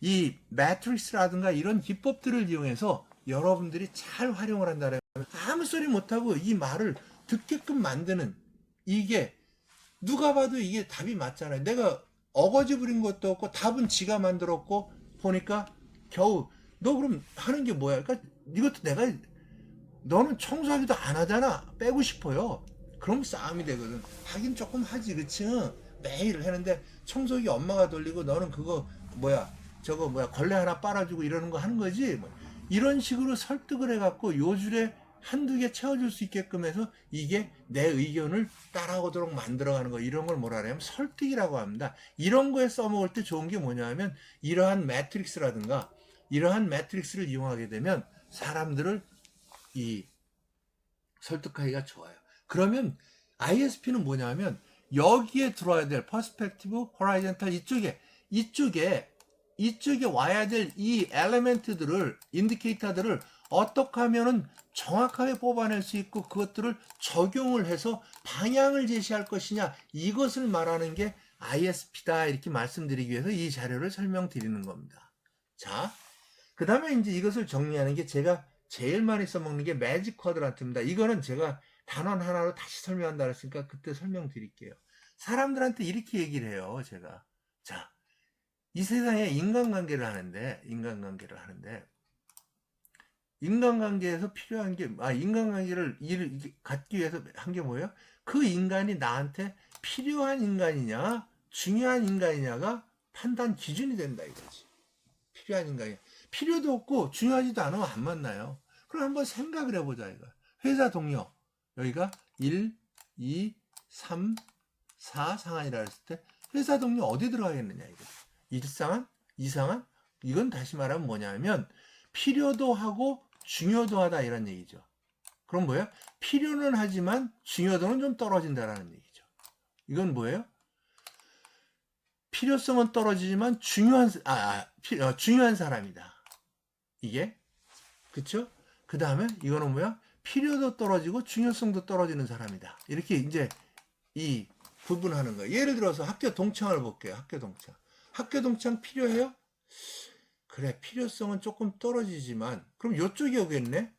이 매트릭스라든가 이런 기법들을 이용해서 여러분들이 잘 활용을 한다면 아무 소리 못하고 이 말을 듣게끔 만드는, 이게 누가 봐도 이게 답이 맞잖아요. 내가 어거지 부린 것도 없고 답은 지가 만들었고 보니까 겨우 너 그럼 하는 게 뭐야? 그러니까 이것도 내가 너는 청소하기도 안 하잖아. 빼고 싶어요. 그럼 싸움이 되거든. 하긴 조금 하지, 그치? 매일 하는데 청소기 엄마가 돌리고 너는 그거 걸레 하나 빨아주고 이러는 거 하는 거지. 뭐 이런 식으로 설득을 해갖고 요줄에 한두 개 채워줄 수 있게끔 해서 이게 내 의견을 따라오도록 만들어가는 거, 이런 걸 뭐라 하냐면 설득이라고 합니다. 이런 거에 써먹을 때 좋은 게 뭐냐면 이러한 매트릭스라든가 이러한 매트릭스를 이용하게 되면 사람들을 설득하기가 좋아요. 그러면 ISP는 뭐냐면 여기에 들어와야 될 퍼스펙티브, 호라이즌탈, 이쪽에 와야 될 이 엘리멘트들을, 인디케이터들을 어떻게 하면은 정확하게 뽑아낼 수 있고 그것들을 적용을 해서 방향을 제시할 것이냐, 이것을 말하는 게 ISP다, 이렇게 말씀드리기 위해서 이 자료를 설명드리는 겁니다. 자, 그 다음에 이제 이것을 정리하는 게 제가 제일 많이 써먹는 게 매직 쿼드란트입니다. 이거는 제가 단원 하나로 다시 설명한다 그랬으니까 그때 설명드릴게요. 사람들한테 이렇게 얘기를 해요, 제가. 자, 이 세상에 인간관계를 하는데 인간관계에서 필요한 게, 인간관계를 갖기 위해서 한 게 뭐예요? 그 인간이 나한테 필요한 인간이냐, 중요한 인간이냐가 판단 기준이 된다 이거지. 필요한 인간이. 필요도 없고 중요하지도 않으면 안 만나요. 그럼 한번 생각을 해보자 이거. 회사 동료 여기가 1, 2, 3, 4 상한이라 했을 때 회사 동료 어디 들어가겠느냐 이거. 일상한, 이상한, 이건 다시 말하면 뭐냐면 필요도 하고 중요도 하다 이런 얘기죠. 그럼 뭐예요? 필요는 하지만 중요도는 좀 떨어진다라는 얘기죠. 이건 뭐예요? 필요성은 떨어지지만 중요한 사람이다. 이게 그쵸? 그 다음에 이거는 뭐야? 필요도 떨어지고 중요성도 떨어지는 사람이다. 이렇게 이제 이 구분하는 거예요. 예를 들어서 학교 동창을 볼게요. 학교 동창. 학교 동창 필요해요? 그래, 필요성은 조금 떨어지지만 그럼 이쪽이 오겠네?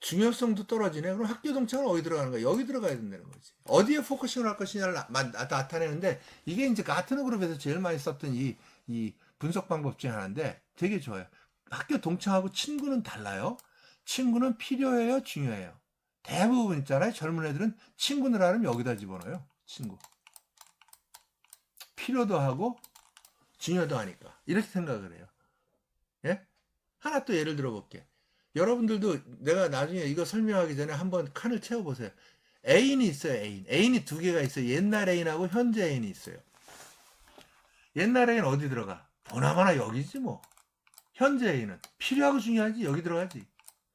중요성도 떨어지네? 그럼 학교 동창은 어디 들어가는 거야? 여기 들어가야 된다는 거지. 어디에 포커싱을 할 것이냐를 나타내는데 이게 이제 가트너 그룹에서 제일 많이 썼던 이 분석 방법 중에 하나인데 되게 좋아요. 학교 동창하고 친구는 달라요. 친구는 필요해요? 중요해요? 대부분 있잖아요. 젊은 애들은 친구를 하면 여기다 집어넣어요. 친구. 필요도 하고 중요도 하니까. 이렇게 생각을 해요. 예? 하나 또 예를 들어 볼게. 여러분들도 내가 나중에 이거 설명하기 전에 한번 칸을 채워보세요. 애인이 있어요. 애인이 두 개가 있어요. 옛날 애인하고 현재 애인이 있어요. 옛날 애인 어디 들어가? 보나마나 여기지 뭐. 현재 애인은 필요하고 중요하지 여기 들어가지.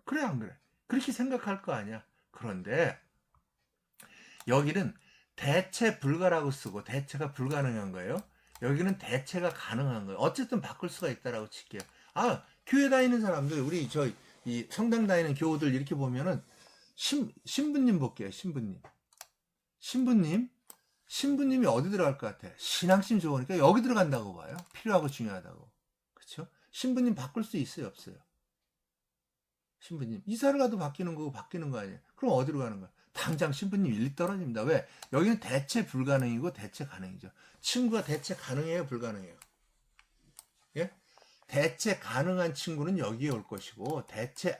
그래 안 그래? 그렇게 생각할 거 아니야. 그런데 여기는 대체 불가라고 쓰고 대체가 불가능한 거예요. 여기는 대체가 가능한 거예요. 어쨌든 바꿀 수가 있다라고 칠게요. 교회 다니는 사람들 우리 이 성당 다니는 교우들 이렇게 보면은 신부님 볼게요. 신부님이 어디 들어갈 것 같아? 신앙심 좋으니까 여기 들어간다고 봐요. 필요하고 중요하다고. 그렇죠? 신부님 바꿀 수 있어요, 없어요? 신부님 이사를 가도 바뀌는 거 아니에요? 그럼 어디로 가는 거야? 당장 신부님 일리 떨어집니다. 왜? 여기는 대체 불가능이고 대체 가능이죠. 친구가 대체 가능해요, 불가능해요? 예? 대체 가능한 친구는 여기에 올 것이고 대체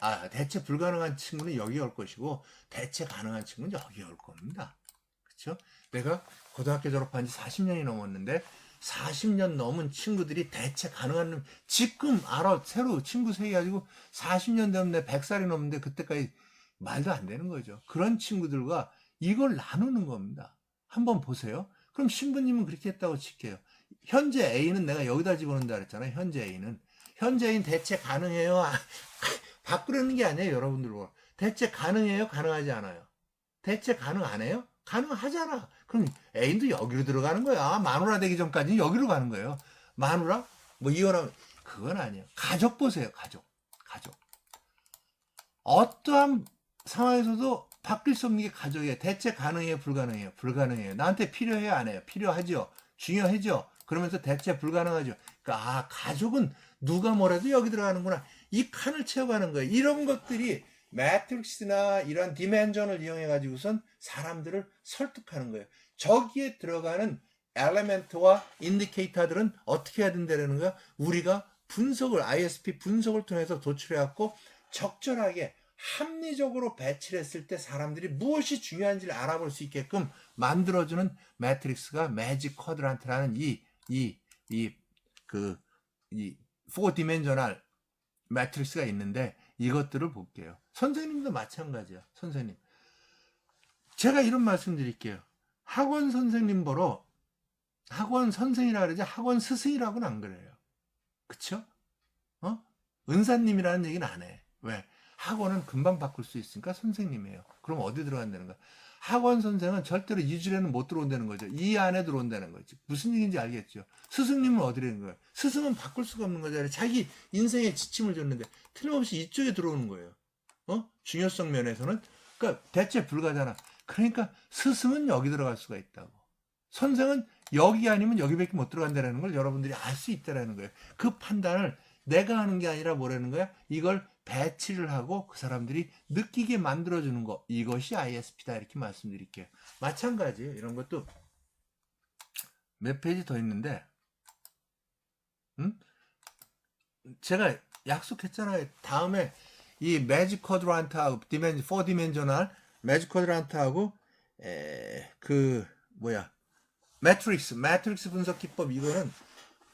불가능한 친구는 여기에 올 것이고 대체 가능한 친구는 여기에 올 겁니다. 그렇죠? 내가 고등학교 졸업한 지 40년이 넘었는데 40년 넘은 친구들이 대체 가능한 지금 알아 새로 친구 생겨가지고 40년 되면 내 100살이 넘는데 그때까지 말도 안 되는 거죠. 그런 친구들과 이걸 나누는 겁니다. 한번 보세요. 그럼 신부님은 그렇게 했다고 칠게요. 현재 A는 내가 여기다 집어넣는다 그랬잖아요. 현재 A는 대체 가능해요? 바꾸려는 게 아니에요. 여러분들과 대체 가능해요? 가능하지 않아요? 대체 가능 안 해요? 가능하잖아. 그럼 애인도 여기로 들어가는 거야. 마누라 되기 전까지는 여기로 가는 거예요. 마누라? 뭐 이혼하면 그건 아니에요. 가족 보세요. 가족. 어떠한 상황에서도 바뀔 수 없는 게 가족이에요. 대체 가능해요? 불가능해요? 불가능해요. 나한테 필요해요? 안 해요? 필요하죠. 중요하죠. 그러면서 대체 불가능하죠. 그러니까 가족은 누가 뭐래도 여기 들어가는구나. 이 칸을 채워가는 거예요. 이런 것들이 매트릭스나 이런 디멘전을 이용해 가지고선 사람들을 설득하는 거예요. 저기에 들어가는 엘리멘트와 인디케이터들은 어떻게 해야 된다는 거야? 우리가 ISP 분석을 통해서 도출해 갖고 적절하게 합리적으로 배치를 했을 때 사람들이 무엇이 중요한지를 알아볼 수 있게끔 만들어주는 매트릭스가 매직 쿼드란트라는 이 4디멘셔널 매트릭스가 있는데 이것들을 볼게요. 선생님도 마찬가지야. 선생님. 제가 이런 말씀 드릴게요. 학원 선생님 보러 학원 선생이라 그러지 학원 스승이라고는 안 그래요. 그쵸? 은사님이라는 얘기는 안 해. 왜? 학원은 금방 바꿀 수 있으니까 선생님이에요. 그럼 어디 들어간다는 거야? 학원 선생은 절대로 이 줄에는 못 들어온다는 거죠. 이 안에 들어온다는 거지. 무슨 얘기인지 알겠죠? 스승님은 어디라는 거예요? 스승은 바꿀 수가 없는 거잖아요. 자기 인생에 지침을 줬는데 틀림없이 이쪽에 들어오는 거예요. 중요성 면에서는. 그러니까 대체 불가잖아. 그러니까 스승은 여기 들어갈 수가 있다고. 선생은 여기 아니면 여기밖에 못 들어간다는 걸 여러분들이 알 수 있다는 거예요. 그 판단을 내가 하는 게 아니라 뭐라는 거야? 이걸 배치를 하고 그 사람들이 느끼게 만들어주는 거. 이것이 ISP다. 이렇게 말씀드릴게요. 마찬가지예요. 이런 것도 몇 페이지 더 있는데 제가 약속했잖아요. 다음에 이 매직 쿼드란트하고 4디멘셔널 매직 쿼드란트하고 매트릭스 분석 기법 이거는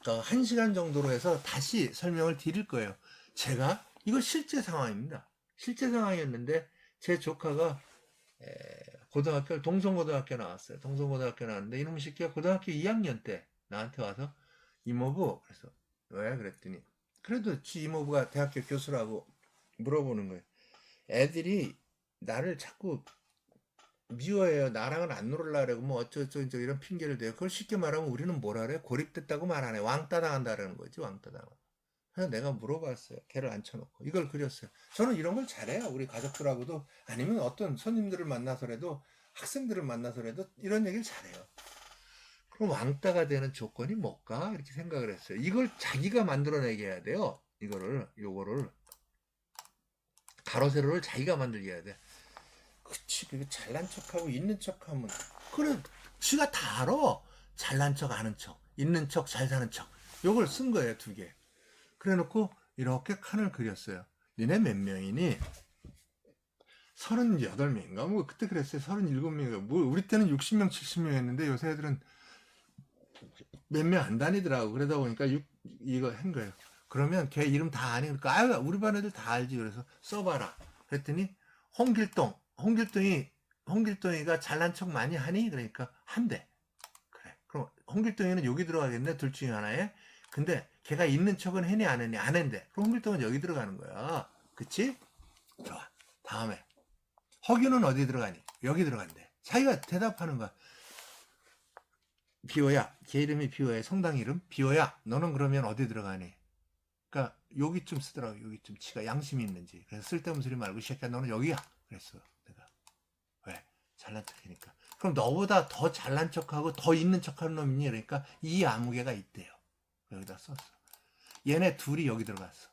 1시간 정도로 해서 다시 설명을 드릴 거예요. 제가 이거 실제 상황입니다. 실제 상황이었는데 제 조카가 고등학교 동성고등학교 나왔어요. 동성고등학교 나왔는데 이놈의 새끼가 고등학교 2학년 때 나한테 와서 이모부 그래서 왜 그랬더니 그래도 지 이모부가 대학교 교수라고 물어보는 거예요. 애들이 나를 자꾸 미워해요. 나랑은 안 놀으려고 그러고 뭐 어쩌고저쩌고 이런 핑계를 대요. 그걸 쉽게 말하면 우리는 뭐라 그래? 고립됐다고 말 안 해. 왕따 당한다라는 거지. 왕따 당한. 그래서 내가 물어봤어요. 걔를 앉혀놓고 이걸 그렸어요. 저는 이런 걸 잘해요. 우리 가족들하고도 아니면 어떤 손님들을 만나서라도 학생들을 만나서라도 이런 얘기를 잘해요. 그럼 왕따가 되는 조건이 뭘까? 이렇게 생각을 했어요. 이걸 자기가 만들어내게 해야 돼요. 요거를 가로 세로를 자기가 만들게 해야 돼. 그치, 그게 잘난 척하고 있는 척하면 그래, 지가 다 알아. 잘난 척, 아는 척, 있는 척, 잘 사는 척. 요걸 쓴 거예요, 2개. 그래 놓고 이렇게 칸을 그렸어요. 니네 몇 명이니? 38명인가? 뭐 그때 그랬어요. 37명인가? 뭐 우리 때는 60명, 70명이었는데 요새 애들은 몇 명 안 다니더라고. 그러다 보니까 이거 한 거예요. 그러면 걔 이름 다 아니? 그러니까 아유, 우리 반 애들 다 알지. 그래서 써봐라. 그랬더니 홍길동이가 잘난 척 많이 하니? 그러니까 한대. 그래. 그럼 홍길동이는 여기 들어가겠네. 둘 중에 하나에. 근데 걔가 있는 척은 했니 안 했니? 안 했는데. 그럼 홍길동은 여기 들어가는 거야. 그치? 좋아. 다음에 허균은 어디 들어가니? 여기 들어간대. 자기가 대답하는 거야. 비호야. 걔 이름이 비호야. 성당 이름? 비호야. 너는 그러면 어디 들어가니? 그러니까 여기쯤 쓰더라고. 여기쯤 지가 양심이 있는지. 그래서 쓸데없는 소리 말고 이 새끼야 너는 여기야. 그랬어. 내가. 왜? 잘난 척하니까. 그럼 너보다 더 잘난 척하고 더 있는 척하는 놈 있니? 그러니까 이 아무개가 있대요. 여기다 썼어. 얘네 둘이 여기 들어갔어.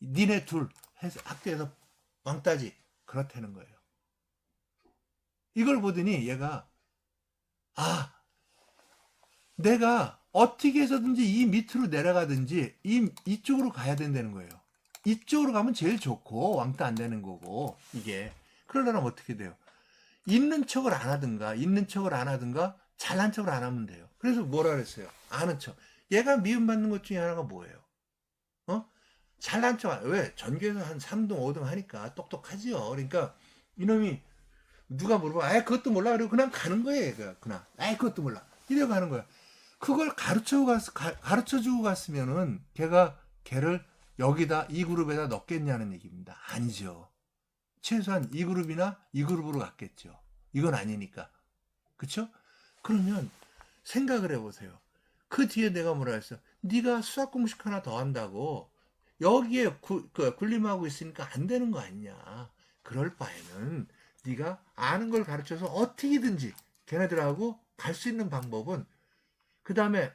니네 둘 학교에서 왕따지. 그렇다는 거예요. 이걸 보더니 얘가 내가 어떻게 해서든지 이 밑으로 내려가든지 이쪽으로 가야 된다는 거예요. 이쪽으로 가면 제일 좋고 왕따 안 되는 거고 이게. 그러려면 어떻게 돼요? 있는 척을 안 하든가 잘난 척을 안 하면 돼요. 그래서 뭐라 그랬어요? 아는 척. 얘가 미움받는 것 중에 하나가 뭐예요? 잘난 척. 왜? 전교에서 한 3등 5등 하니까 똑똑하지요. 그러니까 이놈이 누가 물어봐. 그것도 몰라. 그리고 그냥 가는 거예요. 그냥. 그것도 몰라. 이래 가는 거야. 그걸 가르쳐주고 갔으면은 걔를 여기다 이 그룹에다 넣겠냐는 얘기입니다. 아니죠. 최소한 이 그룹이나 이 그룹으로 갔겠죠. 이건 아니니까. 그쵸? 그러면 생각을 해보세요. 그 뒤에 내가 뭐라 했어? 네가 수학 공식 하나 더 한다고 여기에 군림하고 있으니까 안 되는 거 아니냐. 그럴 바에는 네가 아는 걸 가르쳐서 어떻게든지 걔네들하고 갈 수 있는 방법은 그 다음에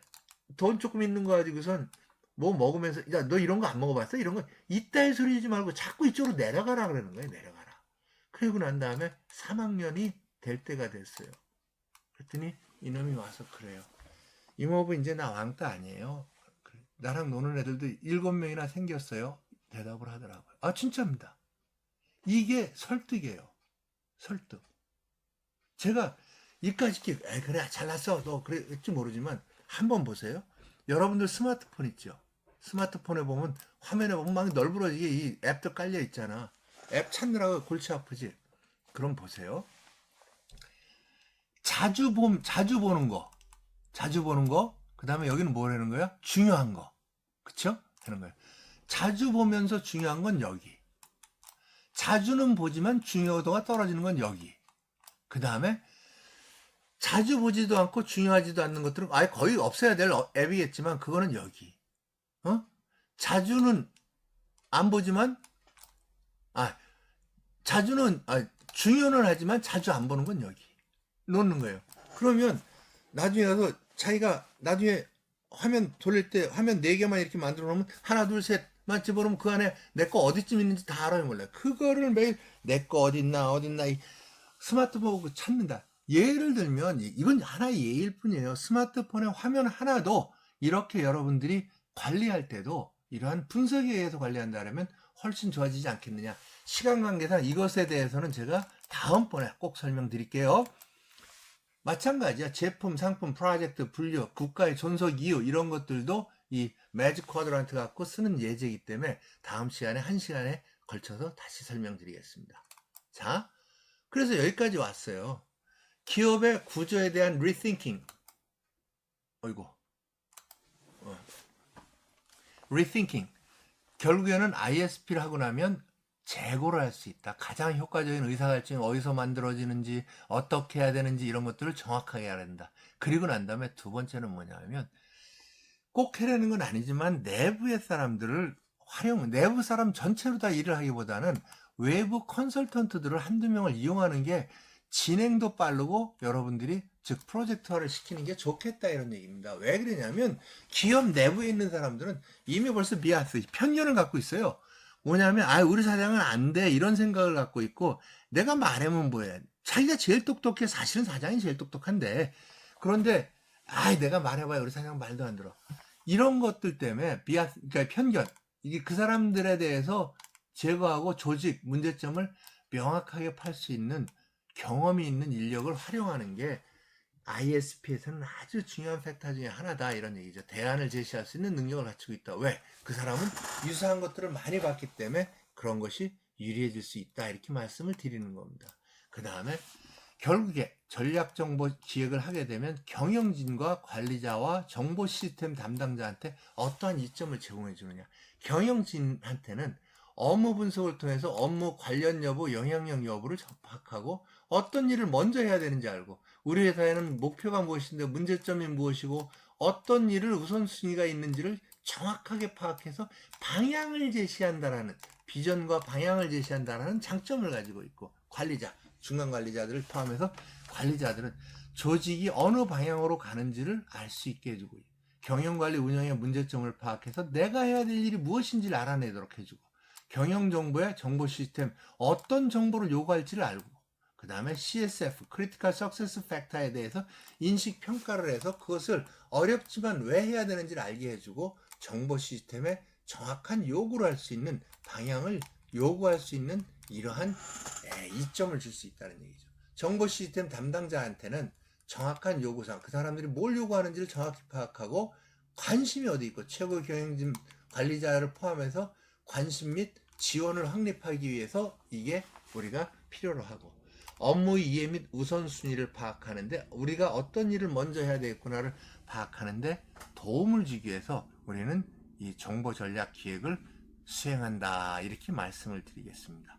돈 조금 있는 거 가지고선 뭐 먹으면서 야 너 이런 거 안 먹어봤어? 이런 거 이따위 소리 하지 말고 자꾸 이쪽으로 내려가라 그러는 거예요. 내려가라. 그러고 난 다음에 3학년이 될 때가 됐어요. 그랬더니 이놈이 와서 그래요. 이모부 이제 나 왕따 아니에요. 나랑 노는 애들도 7명이나 생겼어요. 대답을 하더라고요. 진짜입니다. 이게 설득이에요. 설득. 제가 이까짓 그래 잘났어 너 그랬지 모르지만 한번 보세요. 여러분들 스마트폰 있죠? 스마트폰에 보면 화면에 보면 막 널브러지게 이 앱도 깔려 있잖아. 앱 찾느라고 골치 아프지? 그럼 보세요. 자주 보는 거. 그 다음에 여기는 뭐라는 거야? 중요한 거. 그쵸? 하는 거예요. 자주 보면서 중요한 건 여기. 자주는 보지만 중요도가 떨어지는 건 여기. 그 다음에 자주 보지도 않고 중요하지도 않는 것들은 아예 거의 없어야 될 앱이겠지만 그거는 여기. 자주는 안 보지만 중요는 하지만 자주 안 보는 건 여기. 놓는 거예요. 그러면 나중에 가서 자기가 나중에 화면 돌릴 때 화면 4개만 이렇게 만들어 놓으면 하나 둘 셋만 집어넣으면 그 안에 내 거 어디쯤 있는지 다 알아요. 몰라요. 그거를 매일 내 거 어딨나 이 스마트폰 보고 찾는다. 예를 들면 이건 하나의 예일 뿐이에요. 스마트폰의 화면 하나도 이렇게 여러분들이 관리할 때도 이러한 분석에 의해서 관리한다면 훨씬 좋아지지 않겠느냐. 시간 관계상 이것에 대해서는 제가 다음번에 꼭 설명드릴게요. 마찬가지야. 제품, 상품, 프로젝트, 분류, 국가의 존속 이유 이런 것들도 이 매직 쿼드란트 갖고 쓰는 예제이기 때문에 다음 시간에 1시간에 걸쳐서 다시 설명드리겠습니다. 자, 그래서 여기까지 왔어요. 기업의 구조에 대한 rethinking. rethinking. 결국에는 ISP를 하고 나면 재고를 할 수 있다. 가장 효과적인 의사결정이 어디서 만들어지는지, 어떻게 해야 되는지 이런 것들을 정확하게 알아야 된다. 그리고 난 다음에 두 번째는 뭐냐면 꼭 해내는 건 아니지만 내부의 사람들을 내부 사람 전체로 다 일을 하기보다는 외부 컨설턴트들을 한두 명을 이용하는 게 진행도 빠르고 여러분들이 즉 프로젝트화를 시키는 게 좋겠다 이런 얘기입니다. 왜 그러냐면 기업 내부에 있는 사람들은 이미 벌써 비아스, 편견을 갖고 있어요. 뭐냐면 우리 사장은 안 돼 이런 생각을 갖고 있고 내가 말하면 뭐해. 자기가 제일 똑똑해. 사실은 사장이 제일 똑똑한데 그런데 내가 말해봐야 우리 사장 말도 안 들어. 이런 것들 때문에 그러니까 편견 이게 그 사람들에 대해서 제거하고 조직 문제점을 명확하게 팔 수 있는 경험이 있는 인력을 활용하는 게 ISP에서는 아주 중요한 팩터 중에 하나다 이런 얘기죠. 대안을 제시할 수 있는 능력을 갖추고 있다. 왜? 그 사람은 유사한 것들을 많이 봤기 때문에 그런 것이 유리해질 수 있다 이렇게 말씀을 드리는 겁니다. 그 다음에 결국에 전략정보 기획을 하게 되면 경영진과 관리자와 정보 시스템 담당자한테 어떠한 이점을 제공해 주느냐. 경영진한테는 업무 분석을 통해서 업무 관련 여부, 영향력 여부를 파악하고 어떤 일을 먼저 해야 되는지 알고 우리 회사에는 목표가 무엇인데 문제점이 무엇이고 어떤 일을 우선순위가 있는지를 정확하게 파악해서 방향을 제시한다라는 비전과 방향을 제시한다라는 장점을 가지고 있고 관리자, 중간 관리자들을 포함해서 관리자들은 조직이 어느 방향으로 가는지를 알 수 있게 해주고 경영관리 운영의 문제점을 파악해서 내가 해야 될 일이 무엇인지를 알아내도록 해주고 경영정보의 정보 시스템 어떤 정보를 요구할지를 알고 그 다음에 CSF, Critical Success Factor에 대해서 인식 평가를 해서 그것을 어렵지만 왜 해야 되는지를 알게 해주고 정보 시스템에 정확한 요구를 할 수 있는 방향을 요구할 수 있는 이러한 이점을 줄 수 있다는 얘기죠. 정보 시스템 담당자한테는 정확한 요구사항, 그 사람들이 뭘 요구하는지를 정확히 파악하고 관심이 어디 있고 최고 경영진 관리자를 포함해서 관심 및 지원을 확립하기 위해서 이게 우리가 필요로 하고 업무 이해 및 우선순위를 파악하는데 우리가 어떤 일을 먼저 해야 되겠구나를 파악하는데 도움을 주기 위해서 우리는 이 정보 전략 기획을 수행한다 이렇게 말씀을 드리겠습니다.